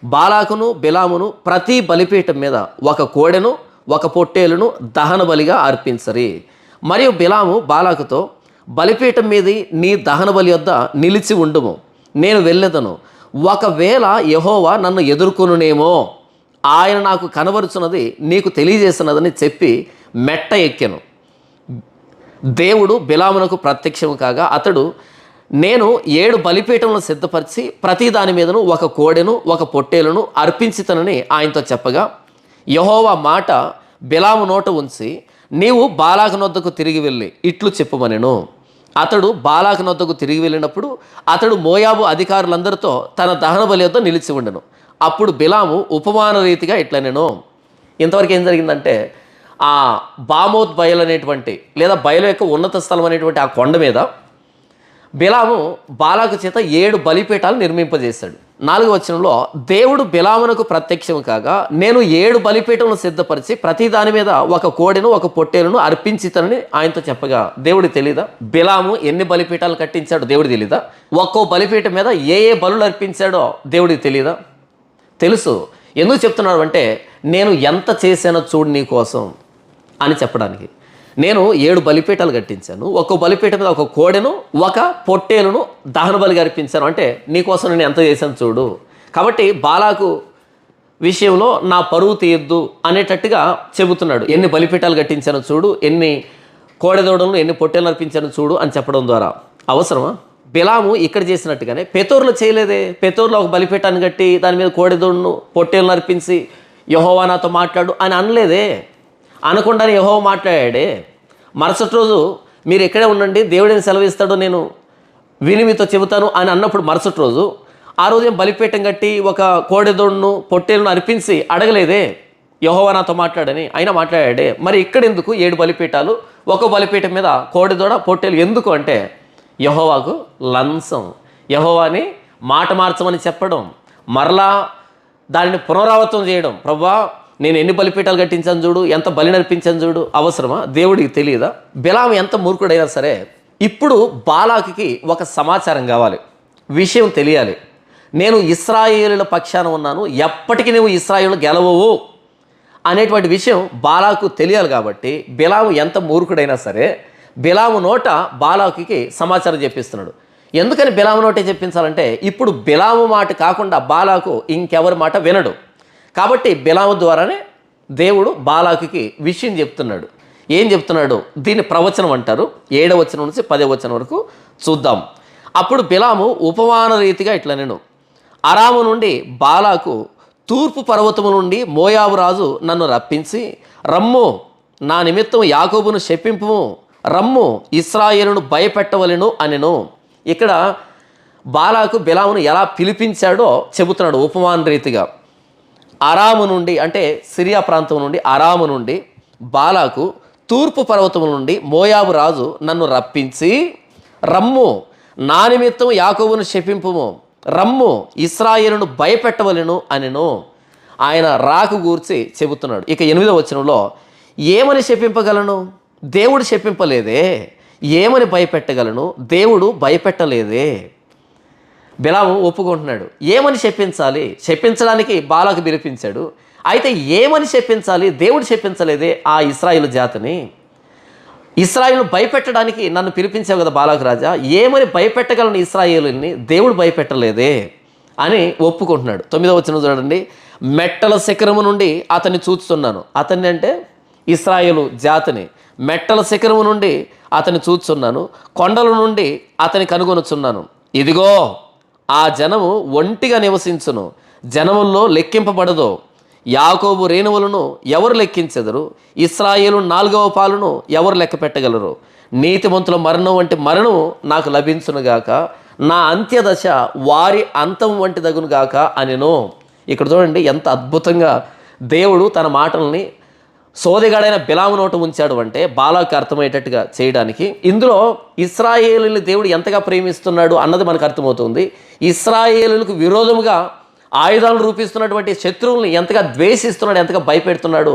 బాలాకును బిలామును ప్రతి బలిపీఠం మీద 1 కోడెను 1 పొట్టేలును దహన బలిగా అర్పించరి. మరియు బిలాము బాలాకుతో, బలిపీఠం మీది నీ దహన బలి వద్ద నిలిచి ఉండుము, నేను వెళ్ళెదను. ఒకవేళ యెహోవా నన్ను ఎదుర్కొనునేమో, ఆయన నాకు కనబరుచున్నది నీకు తెలియజేస్తున్నదని చెప్పి మెట్ట ఎక్కెను. దేవుడు బిలామునకు ప్రత్యక్షము కాగా అతడు, నేను 7 బలిపీఠములను సిద్ధపరిచి ప్రతి దాని మీదను 1 కోడెను 1 పొట్టేలును అర్పించుతనని ఆయనతో చెప్పగా, యెహోవా మాట బిలాము నోట ఉంచి, నీవు బాలాకు నొద్దకు తిరిగి వెళ్ళి ఇట్లు చెప్పుమనెను. అతడు బాలాకు నొద్దకు తిరిగి వెళ్ళినప్పుడు అతడు మోయాబు అధికారులందరితో తన దహన బలి వద్ద నిలిచి ఉండెను. అప్పుడు బిలాము ఉపమాన రీతిగా ఇట్లనెను. ఇంతవరకు ఏం జరిగిందంటే, ఆ బామోత్ బయలు అనేటువంటి లేదా బయలు యొక్క ఉన్నత స్థలం అనేటువంటి ఆ కొండ మీద బిలాము బాలాకు చేత 7 బలిపీఠాలు నిర్మింపజేశాడు. 4వ వచనంలో, దేవుడు బిలామునకు ప్రత్యక్షం కాగా నేను 7 బలిపీఠములను సిద్ధపరిచి ప్రతి దాని మీద 1 కోడెను 1 పొట్టేలును అర్పించుతనని ఆయనతో చెప్పగా దేవుడికి తెలీదా? బిలాము ఎన్ని బలిపీఠాలు కట్టించాడో దేవుడికి తెలీదా? ఒక్కో బలిపీఠం మీద ఏ బలులు అర్పించాడో దేవుడికి తెలీదా? తెలుసు. ఎందుకు చెప్తున్నాడు అంటే, నేను ఎంత చేశానో చూడు నీ కోసం అని చెప్పడానికి. నేను 7 బలిపీఠాలు కట్టించాను, 1 బలిపీఠం మీద 1 కోడెను 1 పొట్టేలును దహన బలిగా అర్పించాను, అంటే నీకోసం నేను ఎంత చేశాను చూడు. కాబట్టి బాలాకు విషయంలో నా పరువు తీయద్దు అనేటట్టుగా చెబుతున్నాడు. ఎన్ని బలిపీఠాలు కట్టించానో చూడు, ఎన్ని కోడెదోడలను ఎన్ని పొట్టేలను అర్పించానో చూడు అని చెప్పడం ద్వారా అవసరమా? బిలాము ఇక్కడ చేసినట్టుగానే పెతోరులో చేయలేదే. పెతోరులో 1 బలిపీఠాన్ని కట్టి దాని మీద కోడెదోడును పొట్టేలను అర్పించి యెహోవా నాతో మాట్లాడు అని అనలేదే. అనకుండానే యెహోవా మాట్లాడాడే. మరుసటి రోజు మీరు ఎక్కడే ఉండండి, దేవుడిని సెలవిస్తాడో నేను విని మీతో చెబుతాను అని అన్నప్పుడు మరుసటి రోజు ఆ రోజు ఏం బలిపీఠం కట్టి ఒక కోడెదోడును పొట్టేలను అర్పించి అడగలేదే యెహోవా నాతో మాట్లాడని, అయినా మాట్లాడాడే. మరి ఇక్కడ ఎందుకు 7 బలిపీఠాలు, ఒక బలిపీఠం మీద కోడెదోడ పొట్టేలు ఎందుకు అంటే యెహోవాకు లంచం, యెహోవాని మాట మార్చమని చెప్పడం, మరలా దానిని పునరావృతం చేయడం. ప్రభువా నేను ఎన్ని బలిపీఠాలు కట్టించాను చూడు, ఎంత బలి నడిపించాను చూడు, అవసరమా? దేవుడికి తెలియదా? బిలాము ఎంత మూర్ఖుడైనా సరే ఇప్పుడు బాలాకి ఒక సమాచారం కావాలి, విషయం తెలియాలి. నేను ఇశ్రాయేలుల పక్షాన ఉన్నాను, ఎప్పటికీ నువ్వు ఇశ్రాయేలు గెలవవు అనేటువంటి విషయం బాలాకు తెలియాలి. కాబట్టి బిలాము ఎంత మూర్ఖుడైనా సరే బిలాము నోట బాలాకి సమాచారం చెప్పిస్తున్నాడు. ఎందుకని బిలాము నోటే చెప్పించాలంటే ఇప్పుడు బిలాము మాట కాకుండా బాలాకు ఇంకెవరి మాట వినడు. కాబట్టి బిలాము ద్వారానే దేవుడు బాలాకి విషయం చెప్తున్నాడు. ఏం చెప్తున్నాడు? దీన్ని ప్రవచనం అంటారు. 7వ వచనం నుంచి 10వ వచనం వరకు చూద్దాం. అప్పుడు బిలాము ఉపమాన రీతిగా ఇట్లా నేను అరాము నుండి బాలాకు తూర్పు పర్వతము నుండి మోయాబు రాజు నన్ను రప్పించి రమ్ము నా నిమిత్తం యాకోబును శపింపుము, రమ్ము ఇశ్రాయేలును భయపెట్టవలెను అనెను. ఇక్కడ బాలాకు బిలామును ఎలా పిలిపించాడో చెబుతున్నాడు ఉపమాన రీతిగా. అరాము నుండి అంటే సిరియా ప్రాంతం నుండి అరాము నుండి బాలాకు తూర్పు పర్వతము నుండి మోయాబు రాజు నన్ను రప్పించి రమ్ము నా నిమిత్తం యాకోబును శపింపుము, రమ్ము ఇశ్రాయేలును భయపెట్టవలెను అనెను. ఆయన రాకు గూర్చి చెబుతున్నాడు. ఇక 8వ వచనంలో ఏమని శపింపగలను? దేవుడు శపింపలేదే. ఏమని భయపెట్టగలను? దేవుడు భయపెట్టలేదే. బిలాము ఒప్పుకుంటున్నాడు. ఏమని శపించాలి? శపించడానికి బాలాకు పిలిపించాడు. అయితే ఏమని శపించాలి? దేవుడు శపించలేదే ఆ ఇశ్రాయేలు జాతిని. ఇశ్రాయేలును భయపెట్టడానికి నన్ను పిలిపించావు కదా బాలాకు రాజా, ఏమని భయపెట్టగలను ఇశ్రాయేలుని? దేవుడు భయపెట్టలేదే అని ఒప్పుకుంటున్నాడు. 9వ వచనం చూడండి. మెట్టల శిఖరము నుండి అతన్ని చూస్తున్నాను. అతన్ని అంటే ఇశ్రాయేలు జాతిని. మెట్టల శిఖరము నుండి అతన్ని చూస్తున్నాను, కొండల నుండి అతని కనుగొనుచున్నాను. ఇదిగో ఆ జనము ఒంటిగా నివసించును, జనముల్లో లెక్కింపబడదు. యాకోబు రేణువులను ఎవరు లెక్కించెదరు? ఇశ్రాయేలు 4వ పాలును ఎవరు లెక్క పెట్టగలరు? నీతిమంతుల మరణం వంటి మరణం నాకు లభించునుగాక, నా అంత్యదశ వారి అంతం వంటి దగునుగాక అనెను. ఇక్కడ చూడండి ఎంత అద్భుతంగా దేవుడు తన మాటల్ని సోదెగాడైన బిలాము నోట ఉంచాడు అంటే బాలాకు అర్థమయ్యేటట్టుగా చేయడానికి. ఇందులో ఇశ్రాయేలుని దేవుడు ఎంతగా ప్రేమిస్తున్నాడు అన్నది మనకు అర్థమవుతుంది. ఇశ్రాయేలులకు విరోధముగా ఆయుధాలను రూపిస్తున్నటువంటి శత్రువుల్ని ఎంతగా ద్వేషిస్తున్నాడు, ఎంతగా భయపెడుతున్నాడు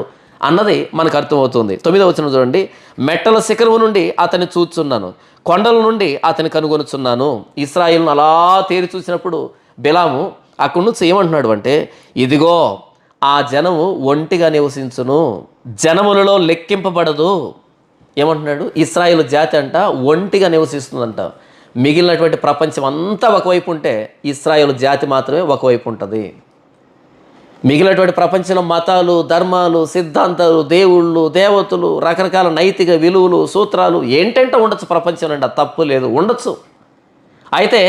అన్నది మనకు అర్థమవుతుంది. 9వ వచనం చూడండి. మెట్టల శిఖరము నుండి అతన్ని చూచున్నాను, కొండల నుండి అతని కనుగొనుచున్నాను. ఇశ్రాయేలును అలా తేరి చూసినప్పుడు బిలాము అక్కడి నుంచి ఏమంటున్నాడు అంటే ఇదిగో ఆ జనము ఒంటిగా నివసించును, జనములలో లెక్కింపబడదు. ఏమంటున్నాడు? ఇశ్రాయేలు జాతి అంట ఒంటిగా నివసిస్తుందంట. మిగిలినటువంటి ప్రపంచం అంతా ఒకవైపు ఉంటే ఇశ్రాయేలు జాతి మాత్రమే ఒకవైపు ఉంటుంది. మిగిలినటువంటి ప్రపంచంలో మతాలు, ధర్మాలు, సిద్ధాంతాలు, దేవుళ్ళు, దేవతలు, రకరకాల నైతిక విలువలు, సూత్రాలు ఏంటంటే ఉండొచ్చు ప్రపంచం అంట, తప్పు లేదు, ఉండొచ్చు. అయితే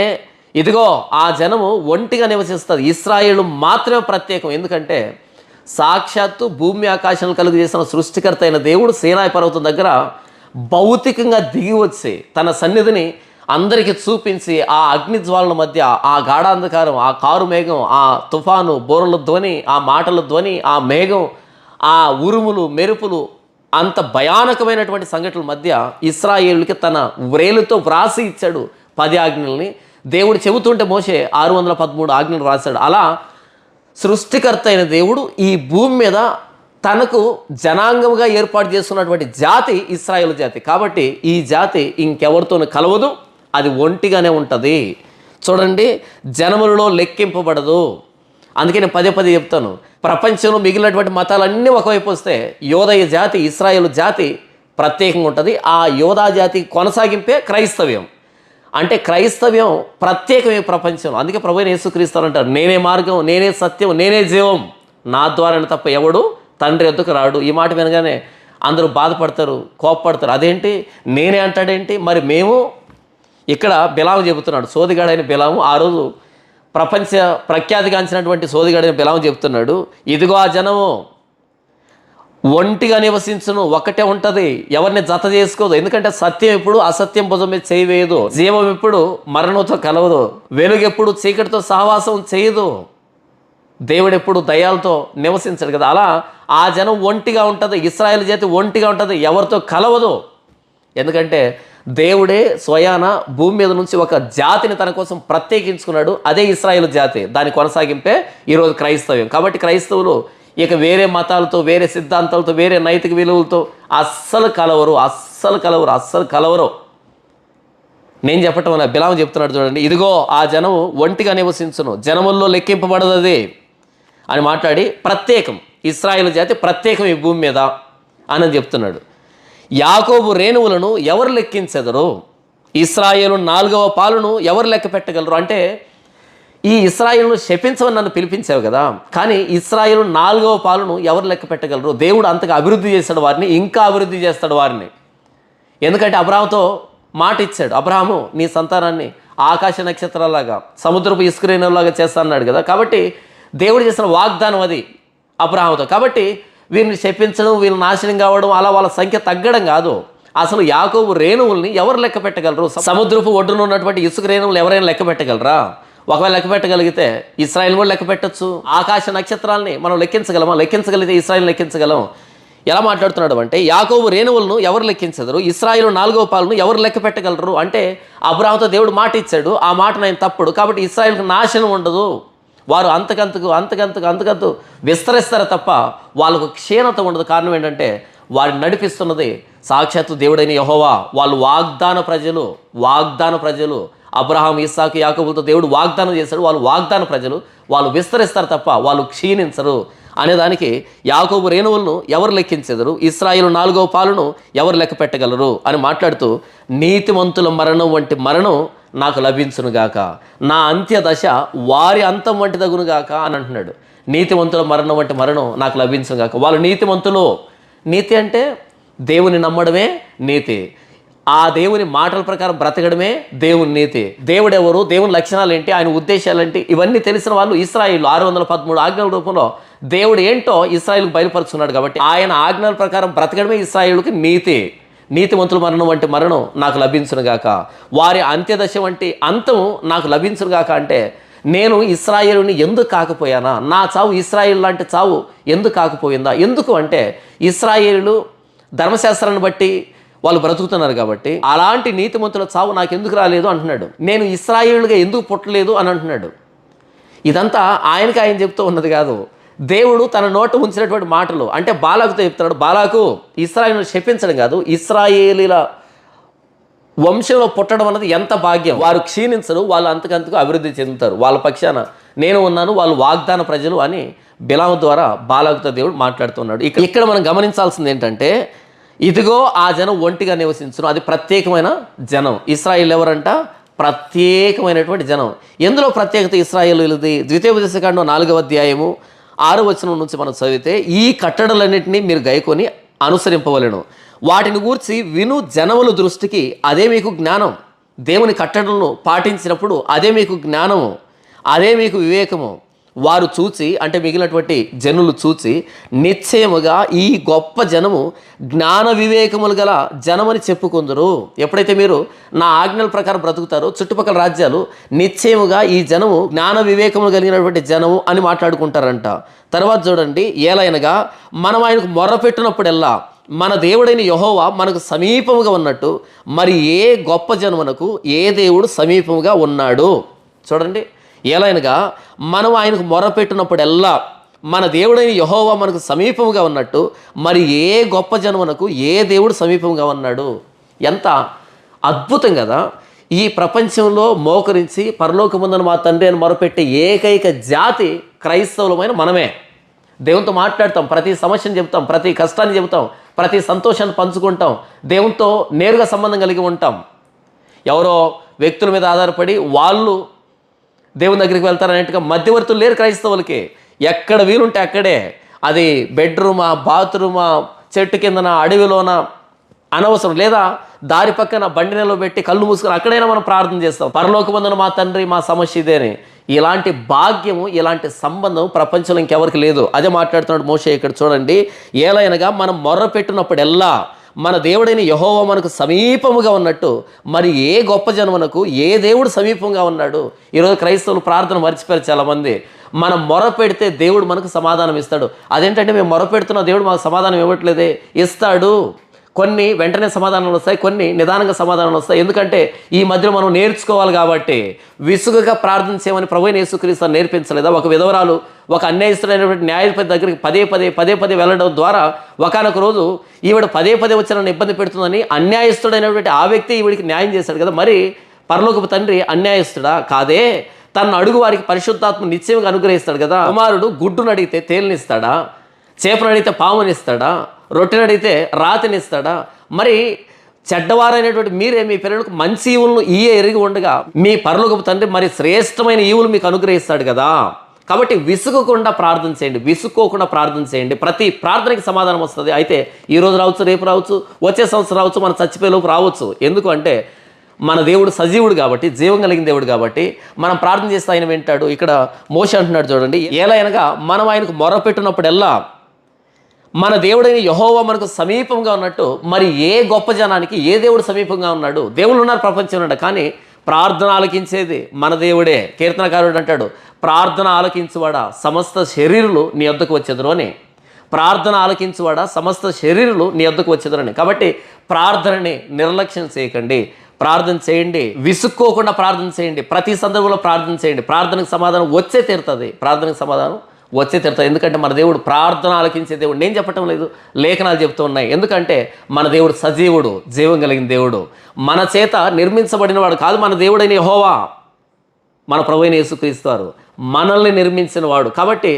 ఇదిగో ఆ జనము ఒంటిగా నివసిస్తుంది. ఇశ్రాయేలు మాత్రమే ప్రత్యేకం. ఎందుకంటే సాక్షాత్తు భూమి ఆకాశాలను కలుగు చేసిన సృష్టికర్త అయిన దేవుడు సీనాయి పర్వతం దగ్గర భౌతికంగా దిగి వచ్చి తన సన్నిధిని అందరికీ చూపించి ఆ అగ్ని జ్వాలల మధ్య ఆ గాఢాంధకారం, ఆ కారు మేఘం, ఆ తుఫాను, బోరల ధ్వని, ఆ మాటల ధ్వని, ఆ మేఘం, ఆ ఉరుములు, మెరుపులు, అంత భయానకమైనటువంటి సంఘటనల మధ్య ఇశ్రాయేలుకి తన వ్రేలుతో వ్రాసి ఇచ్చాడు 10 ఆజ్ఞల్ని. దేవుడు చెబుతుంటే మోషే 613 ఆజ్ఞలు రాశాడు. అలా సృష్టికర్త అయిన దేవుడు ఈ భూమి మీద తనకు జనాంగముగా ఏర్పాటు చేసుకున్నటువంటి జాతి ఇశ్రాయేలు జాతి. కాబట్టి ఈ జాతి ఇంకెవరితోనూ కలవదు, అది ఒంటిగానే ఉంటుంది. చూడండి, జనములలో లెక్కింపబడదు. అందుకే నేను పదే చెప్తాను, ప్రపంచంలో మిగిలినటువంటి మతాలన్నీ ఒకవైపు వస్తే యోదయ జాతి, ఇశ్రాయేలు జాతి ప్రత్యేకంగా ఉంటుంది. ఆ యోధా జాతి కొనసాగింపే క్రైస్తవ్యం. అంటే క్రైస్తవ్యం ప్రత్యేకమే ప్రపంచంలో. అందుకే ప్రభువైన యేసుక్రీస్తు అంటారు, నేనే మార్గం, నేనే సత్యం, నేనే జీవం, నా ద్వారా తప్ప ఎవడు తండ్రి ఎద్దుకు రాడు. ఈ మాట వినగానే అందరూ బాధపడతారు, కోపపడతారు. అదేంటి నేనే అంటాడేంటి? మరి మేము ఇక్కడ బిలాము చెబుతున్నాడు, సోదిగాడైన బిలాము ఆ రోజు ప్రపంచ ప్రఖ్యాతిగాంచినటువంటి సోదిగాడైన బిలాము చెబుతున్నాడు, ఇదిగో ఆ జనము ఒంటిగా నివసించును, ఒకటే ఉంటుంది, ఎవరిని జత చేసుకోదు. ఎందుకంటే సత్యం ఎప్పుడు అసత్యం భుజం మీద చేయవేయదు, జీవం ఎప్పుడు మరణంతో కలవదు, వెలుగు ఎప్పుడు చీకటితో సహవాసం చేయదు, దేవుడు ఎప్పుడు దయాలతో నివసించాడు కదా. అలా ఆ జనం ఒంటిగా ఉంటుంది, ఇశ్రాయేలు జాతి ఒంటిగా ఉంటుంది, ఎవరితో కలవదు. ఎందుకంటే దేవుడే స్వయాన భూమి మీద నుంచి ఒక జాతిని తన కోసం ప్రత్యేకించుకున్నాడు, అదే ఇశ్రాయేలు జాతి. దాని కొనసాగింపే ఈరోజు క్రైస్తవ్యం. కాబట్టి క్రైస్తవులు ఇక వేరే మతాలతో, వేరే సిద్ధాంతాలతో, వేరే నైతిక విలువలతో అస్సలు కలవరు. నేను చెప్పటం వల్ల బిలాము చెప్తున్నాడు చూడండి, ఇదిగో ఆ జనం ఒంటిగా నివసించును, జనముల్లో లెక్కింపబడదు అది అని మాట్లాడి ప్రత్యేకం, ఇశ్రాయేలు జాతి ప్రత్యేకం ఈ భూమి మీద అని చెప్తున్నాడు. యాకోబు రేణువులను ఎవరు లెక్కించెదరు, ఇశ్రాయేలు 4వ పాలును ఎవరు లెక్క పెట్టగలరు? అంటే ఈ ఇశ్రాయేలును శపించమని నన్ను పిలిపించావు కదా, కానీ ఇశ్రాయేలు 4వ పాలును ఎవరు లెక్క పెట్టగలరు? దేవుడు అంతగా అభివృద్ధి చేస్తాడు వారిని, ఇంకా అభివృద్ధి చేస్తాడు వారిని. ఎందుకంటే అబ్రాహాముతో మాట ఇచ్చాడు, అబ్రాహాము నీ సంతానాన్ని ఆకాశ నక్షత్రాలాగా, సముద్రపు ఇసుకరేణులాగా చేస్తా అన్నాడు కదా. కాబట్టి దేవుడు చేసిన వాగ్దానం అది అబ్రాహాముతో. కాబట్టి వీరిని శపించడం, వీళ్ళు నాశనం కావడం, అలా వాళ్ళ సంఖ్య తగ్గడం కాదు. అసలు యాకోబు రేణువుల్ని ఎవరు లెక్క పెట్టగలరు? సముద్రపు ఒడ్డున ఉన్నటువంటి ఇసుక రేణువులు ఎవరైనా లెక్క పెట్టగలరా? ఒకవేళ లెక్క పెట్టగలిగితే ఇశ్రాయేల్ కూడా లెక్క పెట్టచ్చు. ఆకాశ నక్షత్రాలని మనం లెక్కించగలమా? లెక్కించగలిగితే ఇశ్రాయేల్ లెక్కించగలం. ఎలా మాట్లాడుతున్నాడు అంటే, యాకోబు రేణువులను ఎవరు లెక్కించదరు, ఇశ్రాయేలు 4వ పాలను ఎవరు లెక్క పెట్టగలరు? అంటే అబ్రాహాముతో దేవుడు మాట ఇచ్చాడు, ఆ మాట నేను తప్పుడు, కాబట్టి ఇశ్రాయేల్కి నాశనం ఉండదు, వారు అంతకంతకు విస్తరిస్తారు తప్ప వాళ్ళకు క్షీణత ఉండదు. కారణం ఏంటంటే వారిని నడిపిస్తున్నది సాక్షాత్తు దేవుడైన యెహోవా. వాళ్ళు వాగ్దాన ప్రజలు. అబ్రహాం, ఇస్సాకు, యాకోబులతో దేవుడు వాగ్దానం చేశాడు, వాళ్ళు వాగ్దాన ప్రజలు, వాళ్ళు విస్తరిస్తారు తప్ప వాళ్ళు క్షీణించరు అనేదానికి యాకోబు రేణువులను ఎవరు లెక్కించెదరు, ఇశ్రాయేలు 4వ పాలును ఎవరు లెక్క పెట్టగలరు అని మాట్లాడుతూ, నీతిమంతుల మరణం వంటి మరణం నాకు లభించునుగాక, నా అంత్యదశ వారి అంతం వంటి దగునుగాక అని అంటున్నాడు. నీతిమంతుల మరణం వంటి మరణం నాకు లభించునుగాక. వాళ్ళు నీతిమంతులు. నీతి అంటే దేవుని నమ్మడమే నీతి, ఆ దేవుని మాటల ప్రకారం బ్రతకడమే దేవుని నీతి. దేవుడు ఎవరు, దేవుని లక్షణాలు ఏంటి, ఆయన ఉద్దేశాలు ఏంటి, ఇవన్నీ తెలిసిన వాళ్ళు ఇశ్రాయేలు 613 ఆజ్ఞల రూపంలో దేవుడు ఏంటో ఇశ్రాయేలుకు బయలుపరుచుకున్నాడు. కాబట్టి ఆయన ఆజ్ఞల ప్రకారం బ్రతకడమే ఇశ్రాయేలుకి నీతి. నీతిమంతుల మరణం వంటి మరణం నాకు లభించునుగాక, వారి అంత్యదశ వంటి అంతము నాకు లభించునుగాక. అంటే నేను ఇశ్రాయేలుని ఎందుకు కాకపోయానా, నా చావు ఇశ్రాయేలు లాంటి చావు ఎందుకు కాకపోయిందా? ఎందుకు అంటే ఇశ్రాయేలు ధర్మశాస్త్రాన్ని బట్టి వాళ్ళు బ్రతుకుతున్నారు కాబట్టి, అలాంటి నీతిమంతుల చావు నాకు ఎందుకు రాలేదు అంటున్నాడు. నేను ఇశ్రాయేలుగా ఎందుకు పుట్టలేదు అని అంటున్నాడు. ఇదంతా ఆయనకి ఆయన చెప్తూ ఉన్నది కాదు, దేవుడు తన నోట ఉంచినటువంటి మాటలు. అంటే బాలాకుతో చెప్తున్నాడు, బాలాకు ఇశ్రాయేలును శపించడం కాదు, ఇశ్రాయేలీల వంశంలో పుట్టడం అన్నది ఎంత భాగ్యం. వారు క్షీణించరు, వాళ్ళు అంతకంతకు అభివృద్ధి చెందుతారు, వాళ్ళ పక్షాన నేను ఉన్నాను, వాళ్ళు వాగ్దాన ప్రజలు అని బిలాము ద్వారా బాలాకుతో దేవుడు మాట్లాడుతున్నాడు. ఇక్కడ మనం గమనించాల్సింది ఏంటంటే, ఇదిగో ఆ జనం ఒంటిగా నివసించును, అది ప్రత్యేకమైన జనం. ఇశ్రాయేలు ఎవరంట? ప్రత్యేకమైనటువంటి జనం. ఎందులో ప్రత్యేకత ఇశ్రాయేలుది? ద్వితీయోపదేశకాండం 4వ అధ్యాయము 6వ వచనం నుంచి మనం చదివితే, ఈ కట్టడలన్నింటినీ మీరు గైకొని అనుసరింపవలెను, వాటిని గూర్చి విను జనముల దృష్టికి అదే మీకు జ్ఞానం. దేవుని కట్టడలను పాటించినప్పుడు అదే మీకు జ్ఞానము, అదే మీకు వివేకము. వారు చూచి, అంటే మిగిలినటువంటి జనులు చూచి, నిశ్చయముగా ఈ గొప్ప జనము జ్ఞాన వివేకములు గల జనమని చెప్పుకుందరు. ఎప్పుడైతే మీరు నా ఆజ్ఞల ప్రకారం బ్రతుకుతారో చుట్టుపక్కల రాజ్యాలు నిశ్చయముగా ఈ జనము జ్ఞాన వివేకములు కలిగినటువంటి జనము అని మాట్లాడుకుంటారంట. తర్వాత చూడండి, ఏలైనగా మనం ఆయనకు మొర్రపెట్టినప్పుడెల్లా మన దేవుడైన యెహోవా మనకు సమీపముగా ఉన్నట్టు మరి ఏ గొప్ప జనమునకు ఏ దేవుడు సమీపముగా ఉన్నాడు. చూడండి, ఏలైనగా మనం ఆయనకు మొరపెట్టినప్పుడెల్లా మన దేవుడైన యెహోవా మనకు సమీపముగా ఉన్నట్టు మరి ఏ గొప్ప జనమునకు ఏ దేవుడు సమీపంగా ఉన్నాడు. ఎంత అద్భుతం కదా! ఈ ప్రపంచంలో మోకరించి పరలోకమందున మా తండ్రి అని మొరపెట్టే ఏకైక జాతి క్రైస్తవులమైన మనమే. దేవునితో మాట్లాడతాం, ప్రతి సమస్యను చెబుతాం, ప్రతి కష్టాన్ని చెబుతాం, ప్రతి సంతోషాన్ని పంచుకుంటాం, దేవునితో నేరుగా సంబంధం కలిగి ఉంటాం. ఎవరో వ్యక్తుల మీద ఆధారపడి వాళ్ళు దేవుని దగ్గరికి వెళ్తారనేట్టుగా మధ్యవర్తులు లేరు క్రైస్తవులకి. ఎక్కడ వీలుంటే అక్కడే, అది బెడ్రూమా, బాత్రూమా, చెట్టు కిందన, అడవిలోన, అనవసరం. లేదా దారి పక్కన బండి నిలబెట్టి కళ్ళు మూసుకొని అక్కడైనా మనం ప్రార్థన చేస్తాం, పరలోకమందున మా తండ్రి మా సమస్య ఇదే అని. ఇలాంటి భాగ్యము, ఇలాంటి సంబంధం ప్రపంచంలో ఇంకెవరికి లేదు. అదే మాట్లాడుతున్నాడు మోషే ఇక్కడ చూడండి. ఏలైనగా మనం మొర్ర పెట్టినప్పుడెల్లా మన దేవుడైన యెహోవా మనకు సమీపముగా ఉన్నట్టు మరి ఏ గొప్ప జనమునకు ఏ దేవుడు సమీపంగా ఉన్నాడు. ఈరోజు క్రైస్తవులు ప్రార్థన మర్చిపోయారు చాలామంది. మనం మొర పెడితే దేవుడు మనకు సమాధానం ఇస్తాడు. అదేంటంటే మేము మొర పెడుతున్న దేవుడు మాకు సమాధానం ఇవ్వట్లేదే. ఇస్తాడు. కొన్ని వెంటనే సమాధానాలు వస్తాయి, కొన్ని నిదానంగా సమాధానాలు వస్తాయి. ఎందుకంటే ఈ మధ్యలో మనం నేర్చుకోవాలి కాబట్టి. విసుగుగా ప్రార్థన చేయమని ప్రభువైన యేసుక్రీస్తు నేర్పించలేదా? ఒక విధవరాలు ఒక అన్యాయస్తుడైనటువంటి న్యాయాధిపతి దగ్గరికి పదే పదే వెళ్ళడం ద్వారా ఒకానొక రోజు ఈవిడ పదే వచ్చి నన్ను ఇబ్బంది పెడుతుందని అన్యాయస్తుడైనటువంటి ఆ వ్యక్తి ఈవిడికి న్యాయం చేశాడు కదా. మరి పరలోకపు తండ్రి అన్యాయస్తుడా? కాదే. తను అడుగు వారికి పరిశుద్ధాత్మ నిశ్చయంగా అనుగ్రహిస్తాడు కదా. కుమారుడు గుడ్డును అడిగితే తేలినిస్తాడా? చేపను అడిగితే పామునిస్తాడా? రొట్టెని అడిగితే రాతినిస్తాడా? మరి చెడ్డవారైనటువంటి మీరే మీ పిల్లలకు మంచి ఈవులను ఎరిగి ఉండగా మీ పరలోకపు తండ్రి మరి శ్రేష్టమైన ఈవులు మీకు అనుగ్రహిస్తాడు కదా. కాబట్టి విసుగకుండా ప్రార్థన చేయండి, విసుక్కోకుండా ప్రార్థన చేయండి. ప్రతి ప్రార్థనకి సమాధానం వస్తుంది. అయితే ఈరోజు రావచ్చు, రేపు రావచ్చు, వచ్చే సంవత్సరం రావచ్చు, మన చచ్చిపోయేలోపు రావచ్చు. ఎందుకు అంటే మన దేవుడు సజీవుడు కాబట్టి, జీవం కలిగిన దేవుడు కాబట్టి మనం ప్రార్థన చేస్తే ఆయన వింటాడు. ఇక్కడ మోషే అంటున్నాడు చూడండి, ఏలైనగా మనం ఆయనకు మొరపెట్టినప్పుడెల్లా మన దేవుడైన యెహోవా మనకు సమీపంగా ఉన్నట్టు మరి ఏ గొప్ప జనానికి ఏ దేవుడు సమీపంగా ఉన్నాడు? దేవుళ్ళు ఉన్నారు ప్రపంచంలో, కానీ ప్రార్థన ఆలకించేది మన దేవుడే. కీర్తనకారుడు అంటాడు, ప్రార్థన ఆలకించువాడా సమస్త శరీరులు నీ వద్దకు వచ్చెదరు అని. ప్రార్థన ఆలకించువాడా సమస్త శరీరులు నీ వద్దకు వచ్చెదరు అని. కాబట్టి ప్రార్థనని నిర్లక్ష్యం చేయకండి, ప్రార్థన చేయండి, విసుక్కోకుండా ప్రార్థన చేయండి, ప్రతి సందర్భంలో ప్రార్థన చేయండి. ప్రార్థనకు సమాధానం వచ్చే తీరుతుంది, ప్రార్థనకు సమాధానం వచ్చే తీరుతుంది. ఎందుకంటే మన దేవుడు ప్రార్థన ఆలకించే దేవుడు. నేను చెప్పటం లేదు, లేఖనాలు చెప్తూ ఉన్నాయి. ఎందుకంటే మన దేవుడు సజీవుడు, జీవం కలిగిన దేవుడు. మన చేత నిర్మించబడినవాడు కాదు మన దేవుడైన యెహోవా, మన ప్రభువైన యేసుక్రీస్తు మనల్ని నిర్మించిన వాడు. కాబట్టి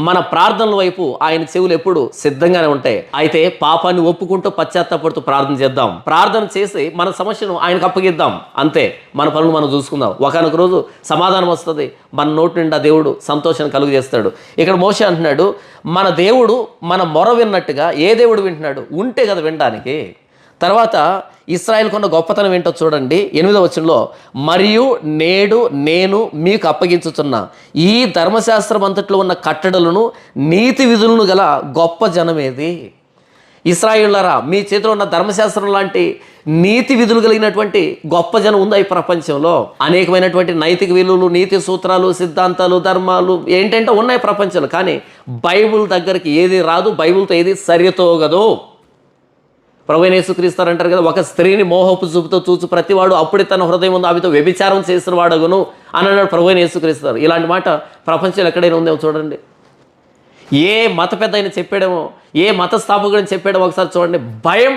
మన ప్రార్థనల వైపు ఆయన చెవులు ఎప్పుడు సిద్ధంగానే ఉంటాయి. అయితే పాపాన్ని ఒప్పుకుంటూ పశ్చాత్తాపడుతూ ప్రార్థన చేద్దాం. ప్రార్థన చేసి మన సమస్యను ఆయనకు అప్పగిద్దాం. అంతే, మన పనులు మనం చూసుకుందాం. ఒకనొక రోజు సమాధానం వస్తుంది, మన నోటి నిండా దేవుడు సంతోషాన్ని కలుగు చేస్తాడు. ఇక్కడ మోషే అంటున్నాడు, మన దేవుడు మన మొర విన్నట్టుగా ఏ దేవుడు వింటున్నాడు? ఉంటే కదా వినడానికి. తర్వాత ఇశ్రాయేలుకు ఉన్న గొప్పతనం ఏంటో చూడండి. 8వ వచనంలో, మరియు నేడు నేను మీకు అప్పగించుచున్న ఈ ధర్మశాస్త్రం అంతట్లో ఉన్న కట్టడలను నీతి విధులను గల గొప్ప జనమేది? ఇశ్రాయేలులారా, మీ చేతిలో ఉన్న ధర్మశాస్త్రం లాంటి నీతి విధులు కలిగినటువంటి గొప్ప జనం ఉందా ఈ ప్రపంచంలో? అనేకమైనటువంటి నైతిక విలువలు, నీతి సూత్రాలు, సిద్ధాంతాలు, ధర్మాలు ఏంటంటే ఉన్నాయి ప్రపంచంలో. కానీ బైబిల్ దగ్గరికి ఏది రాదు, బైబిల్తో ఏది సరితూగదు. ప్రభువైన యేసుక్రీస్తు అంటారు కదా, ఒక స్త్రీని మోహపు చూపుతో చూచు ప్రతివాడు అప్పుడే తన హృదయం ఉందో ఆమెతో వ్యభిచారం చేసిన వాడగును అని అన్నాడు ప్రభువైన యేసుక్రీస్తు. ఇలాంటి మాట ప్రపంచంలో ఎక్కడైనా ఉందేమో చూడండి. ఏ మత పెద్ద అయినా చెప్పాడేమో, ఏ మత స్థాపకుడని చెప్పాడేమో ఒకసారి చూడండి. భయం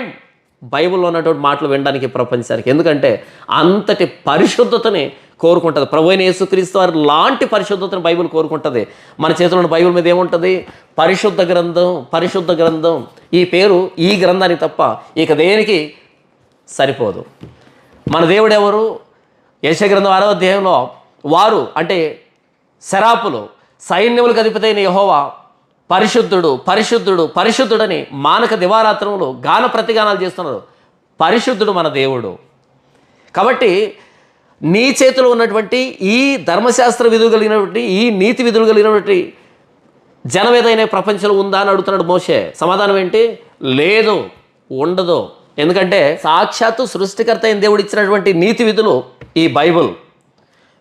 బైబిల్లో ఉన్నటువంటి మాటలు వినడానికి ప్రపంచానికి. ఎందుకంటే అంతటి పరిశుద్ధతని కోరుకుంటుంది. ప్రభువైన యేసుక్రీస్తు వారు లాంటి పరిశుద్ధతను బైబిల్ కోరుకుంటుంది. మన చేతిలో ఉన్న బైబిల్ మీద ఏముంటుంది? పరిశుద్ధ గ్రంథం, పరిశుద్ధ గ్రంథం. ఈ పేరు ఈ గ్రంథానికి తప్ప ఇక దేనికి సరిపోదు. మన దేవుడు ఎవరు? యెషయా గ్రంథం 6వ అధ్యాయంలో వారు అంటే శరాపులు, సైన్యములకు అధిపతైన యెహోవా పరిశుద్ధుడు, పరిశుద్ధుడు, పరిశుద్ధుడని మానక దివారాత్రములు గాన ప్రతిగానాలు చేస్తున్నారు. పరిశుద్ధుడు మన దేవుడు. కాబట్టి నీ చేతిలో ఉన్నటువంటి ఈ ధర్మశాస్త్ర విధులు కలిగినటువంటి, ఈ నీతి విధులు కలిగినటువంటి జనం ఏదైనా ప్రపంచంలో ఉందా అని అడుగుతున్నాడు మోషే. సమాధానం ఏంటి? లేదు, ఉండదు. ఎందుకంటే సాక్షాత్తు సృష్టికర్త అయిన దేవుడు ఇచ్చినటువంటి నీతి విధులు ఈ బైబిల్.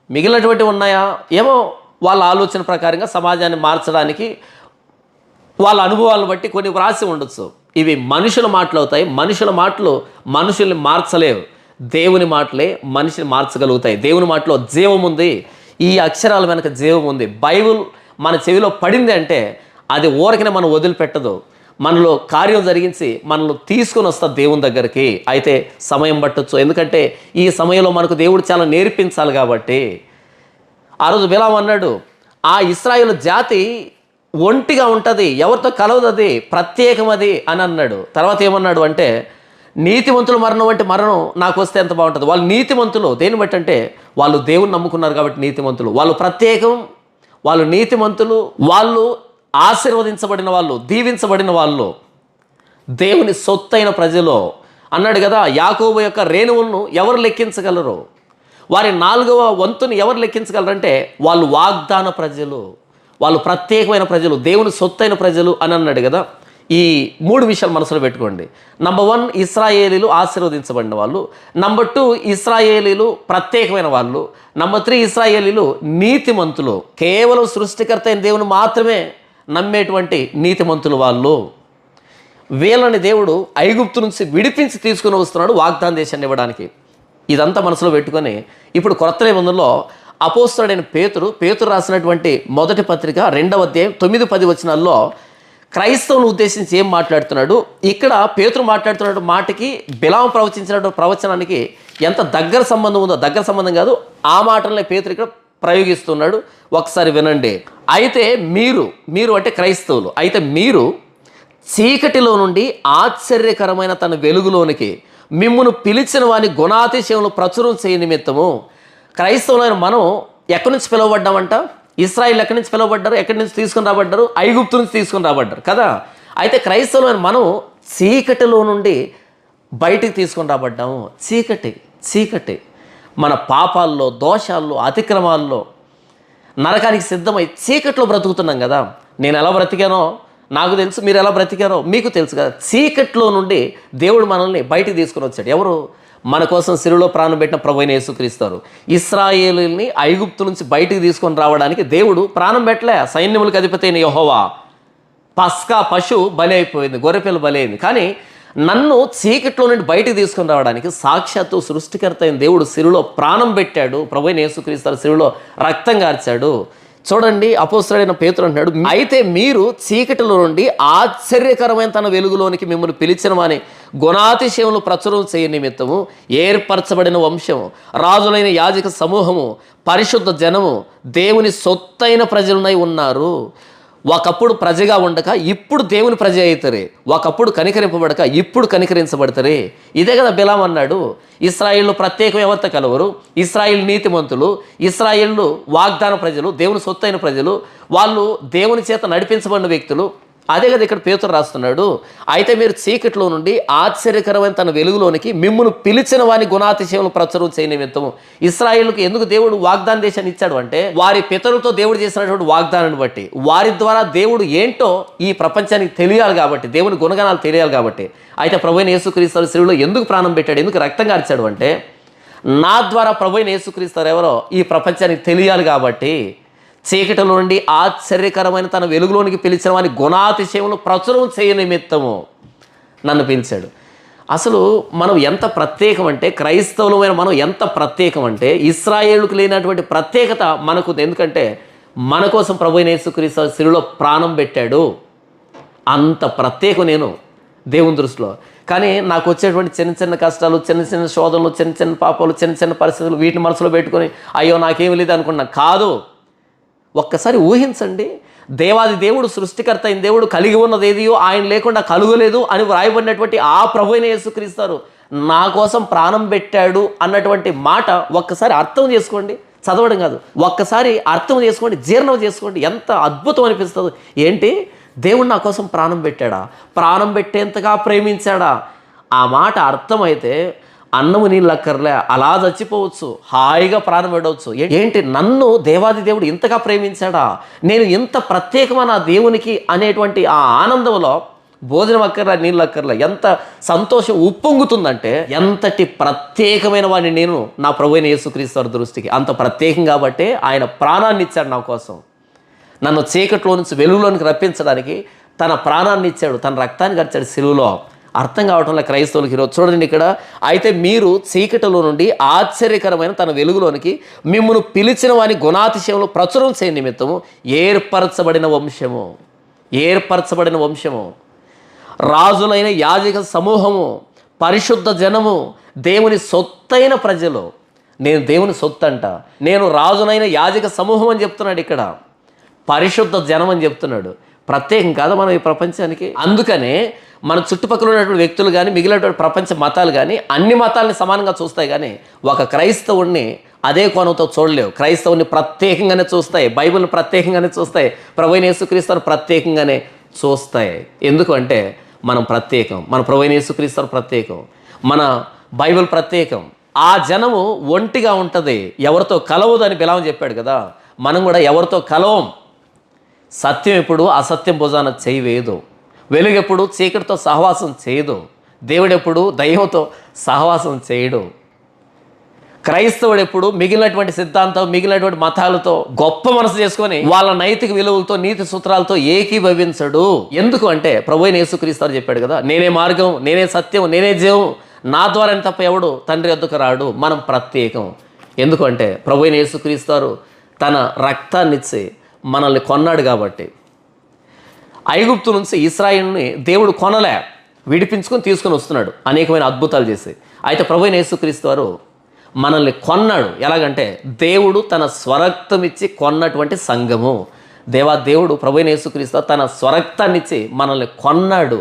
మిగిలినటువంటి ఉన్నాయా ఏమో, వాళ్ళ ఆలోచన ప్రకారంగా సమాజాన్ని మార్చడానికి వాళ్ళ అనుభవాలను బట్టి కొన్ని వ్రాసి ఉండొచ్చు. ఇవి మనుషుల మాటలు అవుతాయి. మనుషుల మాటలు మనుషుల్ని మార్చలేవు. దేవుని మాటలే మనిషిని మార్చగలుగుతాయి. దేవుని మాటలో జీవం ఉంది. ఈ అక్షరాల వెనక జీవం ఉంది. బైబిల్ మన చెవిలో పడింది అంటే అది ఊరకనే మనం వదిలిపెట్టదు. మనలో కార్యం జరిగించి మనల్ని తీసుకొని వస్తా దేవుని దగ్గరికి. అయితే సమయం పట్టొచ్చు, ఎందుకంటే ఈ సమయంలో మనకు దేవుడు చాలా నేర్పించాలి కాబట్టి. ఆ రోజు బిలాము అన్నాడు, ఆ ఇశ్రాయేలు జాతి ఒంటిగా ఉంటుంది, ఎవరితో కలవదు, అది ప్రత్యేకం అది అని అన్నాడు. తర్వాత ఏమన్నాడు అంటే, నీతిమంతుల మరణం అంటే మరణం నాకు వస్తే ఎంత బాగుంటుంది. వాళ్ళు నీతిమంతులు దేని బట్టి అంటే వాళ్ళు దేవుని నమ్ముకున్నారు కాబట్టి నీతిమంతులు. వాళ్ళు ప్రత్యేకం, వాళ్ళు నీతిమంతులు, వాళ్ళు ఆశీర్వదించబడిన వాళ్ళు, దీవించబడిన వాళ్ళు, దేవుని సొత్తైన ప్రజలు. అన్నాడు కదా, యాకోబు యొక్క రేణువులను ఎవరు లెక్కించగలరు, వారి 4వ వంతుని ఎవరు లెక్కించగలరంటే వాళ్ళు వాగ్దాన ప్రజలు, వాళ్ళు ప్రత్యేకమైన ప్రజలు, దేవుని సొత్తైన ప్రజలు అని అన్నాడు కదా. ఈ 3 విషయాలు మనసులో పెట్టుకోండి. నంబర్ 1, ఇశ్రాయేలీలు ఆశీర్వదించబడిన వాళ్ళు. నంబర్ 2, ఇశ్రాయేలీలు ప్రత్యేకమైన వాళ్ళు. నంబర్ 3, ఇశ్రాయేలీలు నీతిమంతులు, కేవలం సృష్టికర్త అయిన దేవుని మాత్రమే నమ్మేటువంటి నీతిమంతులు వాళ్ళు. వీళ్ళని దేవుడు ఐగుప్తు నుంచి విడిపించి తీసుకుని వస్తున్నాడు వాగ్దాన దేశాన్ని ఇవ్వడానికి. ఇదంతా మనసులో పెట్టుకొని ఇప్పుడు కొత్త నిబంధనలో అపోస్తలుడైన పేతురు రాసినటువంటి మొదటి పత్రిక 2వ అధ్యాయం 9-10 వచనాల్లో క్రైస్తవులను ఉద్దేశించి ఏం మాట్లాడుతున్నాడు, ఇక్కడ పేతురు మాట్లాడుతున్న మాటకి బిలాము ప్రవచించిన ప్రవచనానికి ఎంత దగ్గర సంబంధం ఉందో, దగ్గర సంబంధం కాదు, ఆ మాటలనే పేతురు ఇక్కడ ప్రయోగిస్తున్నాడు. ఒకసారి వినండి. అయితే మీరు అంటే క్రైస్తవులు, అయితే మీరు చీకటిలో నుండి ఆశ్చర్యకరమైన తన వెలుగులోనికి మిమ్మును పిలిచిన వాని గుణాతిశయములు ప్రచురం చేయ నిమిత్తము. క్రైస్తవులైన మనం ఎక్కడి నుంచి పిలువబడ్డామంట? ఇశ్రాయేల్ ఎక్కడి నుంచి పిలువబడ్డారు? ఎక్కడి నుంచి తీసుకుని రాబడ్డారు? ఐగుప్తు నుంచి తీసుకుని రాబడ్డారు కదా. అయితే క్రైస్తవులైన మనం చీకటిలో నుండి బయటికి తీసుకొని రాబడ్డాము. చీకటి మన పాపాల్లో, దోషాల్లో, అతిక్రమాల్లో నరకానికి సిద్ధమై చీకట్లో బ్రతుకుతున్నాం కదా. నేను ఎలా బ్రతికానో నాకు తెలుసు, మీరు ఎలా బ్రతికారో మీకు తెలుసు కదా. చీకట్లో నుండి దేవుడు మనల్ని బయటికి తీసుకుని వచ్చాడు. ఎవరు? మన కోసం సిలువలో ప్రాణం పెట్టిన ప్రభువైన యేసుక్రీస్తు. ఇశ్రాయేలుని ఐగుప్తు నుంచి బయటికి తీసుకొని రావడానికి దేవుడు ప్రాణం పెట్టలే. సైన్యములకు అధిపతి అయిన యెహోవా పస్కా పశువు బలి అయిపోయింది, గొర్రెపిల్ల బలి అయింది. కానీ నన్ను చీకట్లో నుండి బయటికి తీసుకొని రావడానికి సాక్షాత్తు సృష్టికర్త అయిన దేవుడు సిలువలో ప్రాణం పెట్టాడు. ప్రభువైన యేసుక్రీస్తు సిలువలో రక్తం కార్చాడు. చూడండి, అపోస్తలుడైన పేతురు అంటున్నాడు, అయితే మీరు చీకటిలో నుండి ఆశ్చర్యకరమైన తన వెలుగులోనికి మిమ్మల్ని పిలిచిన వాని గుణాతిశయములు ప్రచురం చేయ నిమిత్తము ఏర్పరచబడిన వంశము, రాజులైన యాజక సమూహము, పరిశుద్ధ జనము, దేవుని సొత్తైన ప్రజలునై ఉన్నారు. ఒకప్పుడు ప్రజగా ఉండక ఇప్పుడు దేవుని ప్రజ అవుతారే, ఒకప్పుడు కనికరింపబడక ఇప్పుడు కనికరించబడతారే. ఇదే కదా బిలాం అన్నాడు. ఇశ్రాయేళ్ళు ప్రత్యేక వ్యవస్థ కలవరు, ఇశ్రాయేల్ నీతిమంతులు, ఇశ్రాయేళ్ళు వాగ్దాన ప్రజలు, దేవుని సొత్తైన ప్రజలు, వాళ్ళు దేవుని చేత నడిపించబడిన వ్యక్తులు. అదే కదా ఇక్కడ పేతురు రాస్తున్నాడు. అయితే మీరు చీకట్లో నుండి ఆశ్చర్యకరమైన తన వెలుగులోనికి మిమ్మును పిలిచిన వాని గుణాతిశయములు ప్రచురం చేయ నిమిత్తము. ఇశ్రాయేలుకు ఎందుకు దేవుడు వాగ్దాన దేశాన్ని ఇచ్చాడు అంటే వారి పితరులతో దేవుడు చేసినటువంటి వాగ్దానాన్ని బట్టి, వారి ద్వారా దేవుడు ఏంటో ఈ ప్రపంచానికి తెలియాలి కాబట్టి, దేవుని గుణగణాలు తెలియాలి కాబట్టి. అయితే ప్రభువైన యేసుక్రీస్తు సిలువలో ఎందుకు ప్రాణం పెట్టాడు, ఎందుకు రక్తం కార్చాడు అంటే నా ద్వారా ప్రభువైన యేసుక్రీస్తు ఎవరో ఈ ప్రపంచానికి తెలియాలి కాబట్టి. చీకటిలో నుండి ఆశ్చర్యకరమైన తన వెలుగులోనికి పిలిచిన వాని గుణాతిశయములు ప్రచురం చేయ నిమిత్తము నన్ను పిలిచాడు. అసలు మనం ఎంత ప్రత్యేకం అంటే, క్రైస్తవులమైన మనం ఎంత ప్రత్యేకం అంటే, ఇశ్రాయేలుకు లేనటువంటి ప్రత్యేకత మనకు. ఎందుకంటే మన కోసం ప్రభువైన యేసుక్రీస్తు సిలువలో ప్రాణం పెట్టాడు. అంత ప్రత్యేకం నేను దేవుని దృష్టిలో. కానీ నాకు వచ్చేటువంటి చిన్న చిన్న కష్టాలు, చిన్న చిన్న శోధనలు, చిన్న చిన్న పాపాలు, చిన్న చిన్న పరిస్థితులు, వీటిని మనసులో పెట్టుకొని అయ్యో నాకేమీ లేదు అనుకున్నా కాదు. ఒక్కసారి ఊహించండి, దేవాది దేవుడు, సృష్టికర్త అయిన దేవుడు, కలిగి ఉన్నది ఏదియో ఆయన లేకుండా కలుగలేదు అని వ్రాయబడినటువంటి ఆ ప్రభువైన యేసుక్రీస్తు నా కోసం ప్రాణం పెట్టాడు అన్నటువంటి మాట ఒక్కసారి అర్థం చేసుకోండి. చదవడం కాదు, ఒక్కసారి అర్థం చేసుకోండి, జీర్ణం చేసుకోండి. ఎంత అద్భుతం అనిపిస్తుంది. ఏంటి, దేవుడు నా కోసం ప్రాణం పెట్టాడా, ప్రాణం పెట్టేంతగా ప్రేమించాడా? ఆ మాట అర్థమైతే అన్నము నీళ్ళు అక్కర్లే, అలా చచ్చిపోవచ్చు, హాయిగా ప్రాణం పెట్టవచ్చు. ఏంటి, నన్ను దేవాది దేవుడు ఇంతగా ప్రేమించాడా, నేను ఇంత ప్రత్యేకమైన దేవునికి అనేటువంటి ఆ ఆనందంలో భోజనం అక్కర్లే, నీళ్ళు అక్కర్లే, ఎంత సంతోషం ఉప్పొంగుతుందంటే, ఎంతటి ప్రత్యేకమైన వాడిని నేను నా ప్రభువైన యేసుక్రీస్తు దృష్టికి. అంత ప్రత్యేకం కాబట్టే ఆయన ప్రాణాన్ని ఇచ్చాడు నా కోసం. నన్ను చీకట్లో నుంచి వెలుగులోనికి రప్పించడానికి తన ప్రాణాన్ని ఇచ్చాడు, తన రక్తాన్ని కార్చాడు సిలువలో. అర్థం కావటంలో క్రైస్తవులకి ఈరోజు చూడండి ఇక్కడ, అయితే మీరు చీకటిలో నుండి ఆశ్చర్యకరమైన తన వెలుగులోనికి మిమ్మును పిలిచిన వాని గుణాతిశయములు ప్రచురం చేయ నిమిత్తము ఏర్పరచబడిన వంశము, రాజులైన యాజక సమూహము, పరిశుద్ధ జనము, దేవుని సొత్తైన ప్రజలు. నేను దేవుని సొత్తు అంట. నేను రాజునైన యాజక సమూహం అని చెప్తున్నాడు ఇక్కడ, పరిశుద్ధ జనం అని చెప్తున్నాడు. ప్రత్యేకం కాదా మనం ఈ ప్రపంచానికి? అందుకనే మన చుట్టుపక్కల ఉన్నటువంటి వ్యక్తులు కానీ, మిగిలినటువంటి ప్రపంచ మతాలు కానీ అన్ని మతాలని సమానంగా చూస్తాయి, కానీ ఒక క్రైస్తవుడిని అదే కోణంతో చూడలేవు. క్రైస్తవుని ప్రత్యేకంగానే చూస్తాయి, బైబిల్ని ప్రత్యేకంగానే చూస్తాయి, ప్రభువైన యేసుక్రీస్తుని ప్రత్యేకంగానే చూస్తాయి. ఎందుకు అంటే మనం ప్రత్యేకం, మన ప్రభువైన యేసుక్రీస్తు ప్రత్యేకం. మన బైబిల్ ప్రత్యేకం. ఆ జనము ఒంటిగా ఉంటుంది, ఎవరితో కలవదు అని బిలాము చెప్పాడు కదా. మనం కూడా ఎవరితో కలవం. సత్యం ఎప్పుడు అసత్యం భుజాన చేయి వేయదు, వెలుగు ఎప్పుడు చీకటితో సహవాసం చేయదు, దేవుడు ఎప్పుడు దైవంతో సహవాసం చేయడు. క్రైస్తవుడు ఎప్పుడు మిగిలినటువంటి సిద్ధాంతం, మిగిలినటువంటి మతాలతో గొప్ప మనసు చేసుకొని వాళ్ళ నైతిక విలువలతో, నీతి సూత్రాలతో ఏకీభవించడు. ఎందుకు అంటే ప్రభువైన యేసుక్రీస్తు చెప్పాడు కదా, నేనే మార్గం, నేనే సత్యం, నేనే జీవం, నా ద్వారా తప్ప ఎవడు తండ్రి వద్దకు రాడు. మనం ప్రత్యేకం. ఎందుకంటే ప్రభువైన యేసుక్రీస్తు తన రక్తాన్నిచ్చి మనల్ని కొన్నాడు కాబట్టి. ఐగుప్తు నుంచి ఇశ్రాయేలుని దేవుడు కొనలే, విడిపించుకొని తీసుకొని వస్తున్నాడు అనేకమైన అద్భుతాలు చేసి. అయితే ప్రభువైన యేసుక్రీస్తు మనల్ని కొన్నాడు. ఎలాగంటే దేవుడు తన స్వరక్తం ఇచ్చి కొన్నటువంటి సంఘము. దేవుడు ప్రభువైన యేసుక్రీస్తు తన స్వరక్తాన్ని ఇచ్చి మనల్ని కొన్నాడు.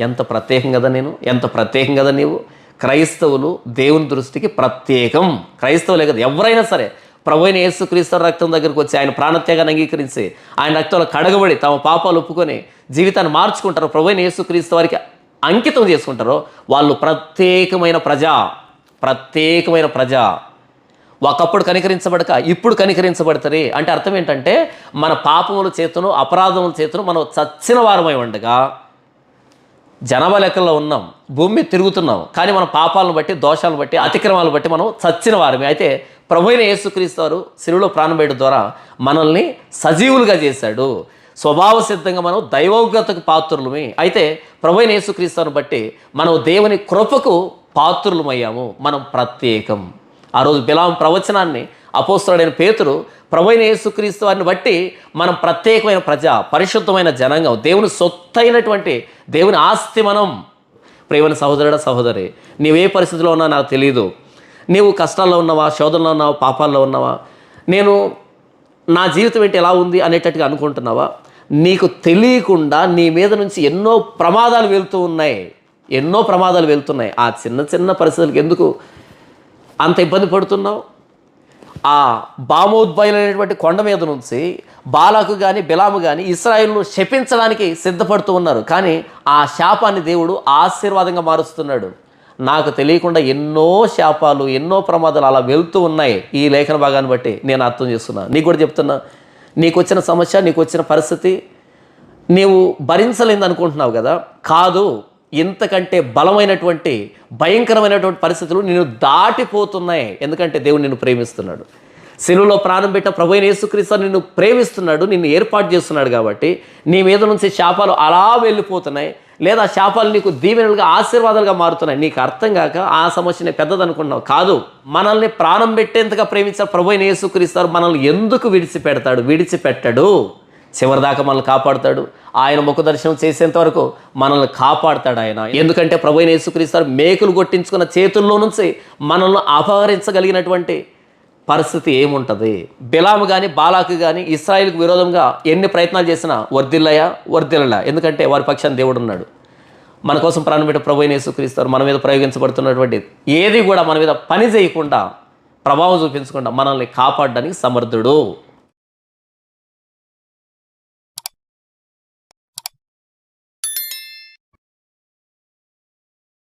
ఎంత ప్రత్యేకం కదా నేను, ఎంత ప్రత్యేకం కదా నీవు. క్రైస్తవులు దేవుని దృష్టికి ప్రత్యేకం. క్రైస్తవులే కదా, ఎవరైనా సరే ప్రభువైన యేసుక్రీస్తు రక్తం దగ్గరికి వచ్చి ఆయన ప్రాణత్యాగాన్ని అంగీకరించి ఆయన రక్తంలో కడగబడి తమ పాపాలు ఒప్పుకొని జీవితాన్ని మార్చుకుంటారు, ప్రభువైన యేసుక్రీస్తు వారికి అంకితం చేసుకుంటారో వాళ్ళు ప్రత్యేకమైన ప్రజ. ఒకప్పుడు కనికరించబడక ఇప్పుడు కనికరించబడతారు. అంటే అర్థం ఏంటంటే మన పాపముల చేతను, అపరాధముల చేతను మనం చచ్చిన వారమై ఉండగా జనాభా లెక్కల్లో ఉన్నాం, భూమి మీద తిరుగుతున్నాం, కానీ మన పాపాలను బట్టి, దోషాలను బట్టి, అతిక్రమాలను బట్టి మనం చచ్చిన వారమే. అయితే ప్రభువైన యేసుక్రీస్తు శిలువలో ప్రాణం వేయడం ద్వారా మనల్ని సజీవులుగా చేశాడు. స్వభావ సిద్ధంగా మనం దైవోగ్రతకు పాత్రులమే. అయితే ప్రభువైన యేసుక్రీస్తును బట్టి మనం దేవుని కృపకు పాత్రులమయ్యాము. మనం ప్రత్యేకం. ఆ రోజు బిలాము ప్రవచనాన్ని అపోస్తలుడైన పేతురు ప్రభువైన యేసుక్రీస్తు వారిని బట్టి మనం ప్రత్యేకమైన ప్రజ, పరిశుద్ధమైన జనాంగం, దేవుని సొత్తైనటువంటి దేవుని ఆస్తి మనం. ప్రియమైన సహోదరుడా, సహోదరి, నీవే పరిస్థితిలో ఉన్నా నాకు తెలియదు. నీవు కష్టాల్లో ఉన్నావా, శోధనలో ఉన్నావా, పాపాల్లో ఉన్నావా, నేను నా జీవితం ఏంటి ఎలా ఉంది అనేటట్టుగా అనుకుంటున్నావా? నీకు తెలియకుండా నీ మీద నుంచి ఎన్నో ప్రమాదాలు వెళ్తున్నాయి. ఆ చిన్న చిన్న పరిస్థితులకు ఎందుకు అంత ఇబ్బంది పడుతున్నావు? ఆ బామోద్బయలైనటువంటి కొండ మీద నుంచి బాలాకు కానీ బిలాము కానీ ఇశ్రాయేలును శపించడానికి సిద్ధపడుతూ ఉన్నారు. కానీ ఆ శాపాన్ని దేవుడు ఆశీర్వాదంగా మారుస్తున్నాడు. నాకు తెలియకుండా ఎన్నో శాపాలు, ఎన్నో ప్రమాదాలు అలా వెళ్తూ ఉన్నాయి. ఈ లేఖన భాగాన్ని బట్టి నేను అర్థం చేస్తున్నా. నీకు కూడా చెప్తున్నా, నీకు వచ్చిన సమస్య, నీకు వచ్చిన పరిస్థితి నీవు భరించలేని అనుకుంటున్నావు కదా. కాదు, ఇంతకంటే బలమైనటువంటి, భయంకరమైనటువంటి పరిస్థితులు నిన్ను దాటిపోతున్నాయి. ఎందుకంటే దేవుడు నిన్ను ప్రేమిస్తున్నాడు. శిలువలో ప్రాణం పెట్ట ప్రభువైన యేసుక్రీస్తు నిన్ను ప్రేమిస్తున్నాడు, నిన్ను ఏర్పాటు చేస్తున్నాడు. కాబట్టి నీ మీద నుంచి శాపాలు అలా వెళ్ళిపోతున్నాయి, లేదా శాపాలు నీకు దీవెనలుగా, ఆశీర్వాదాలుగా మారుతున్నాయి. నీకు అర్థం కాక ఆ సమస్యనే పెద్దదనుకుంటున్నావు. కాదు, మనల్ని ప్రాణం పెట్టేంతగా ప్రేమించిన ప్రభువైన యేసుక్రీస్తు మనల్ని ఎందుకు విడిచిపెట్టడు. చివరిదాకా మనల్ని కాపాడుతాడు. ఆయన ముఖ దర్శనం చేసేంత వరకు మనల్ని కాపాడుతాడు ఆయన. ఎందుకంటే ప్రభువైన యేసుక్రీస్తు మేకులు కొట్టించుకున్న చేతుల్లో నుంచి మనల్ని అపహరించగలిగినటువంటి పరిస్థితి ఏముంటుంది? బిలాము కానీ, బాలాకు కానీ ఇశ్రాయేలుకు విరోధంగా ఎన్ని ప్రయత్నాలు చేసినా వర్ధిల్లలా. ఎందుకంటే వారి పక్షాన దేవుడు ఉన్నాడు. మన కోసం ప్రాణం పెట్టే ప్రభువైన యేసుక్రీస్తు మన మీద ప్రయోగించబడుతున్నటువంటి ఏది కూడా మన మీద పని చేయకుండా, ప్రభావం చూపించకుండా మనల్ని కాపాడడానికి సమర్థుడు.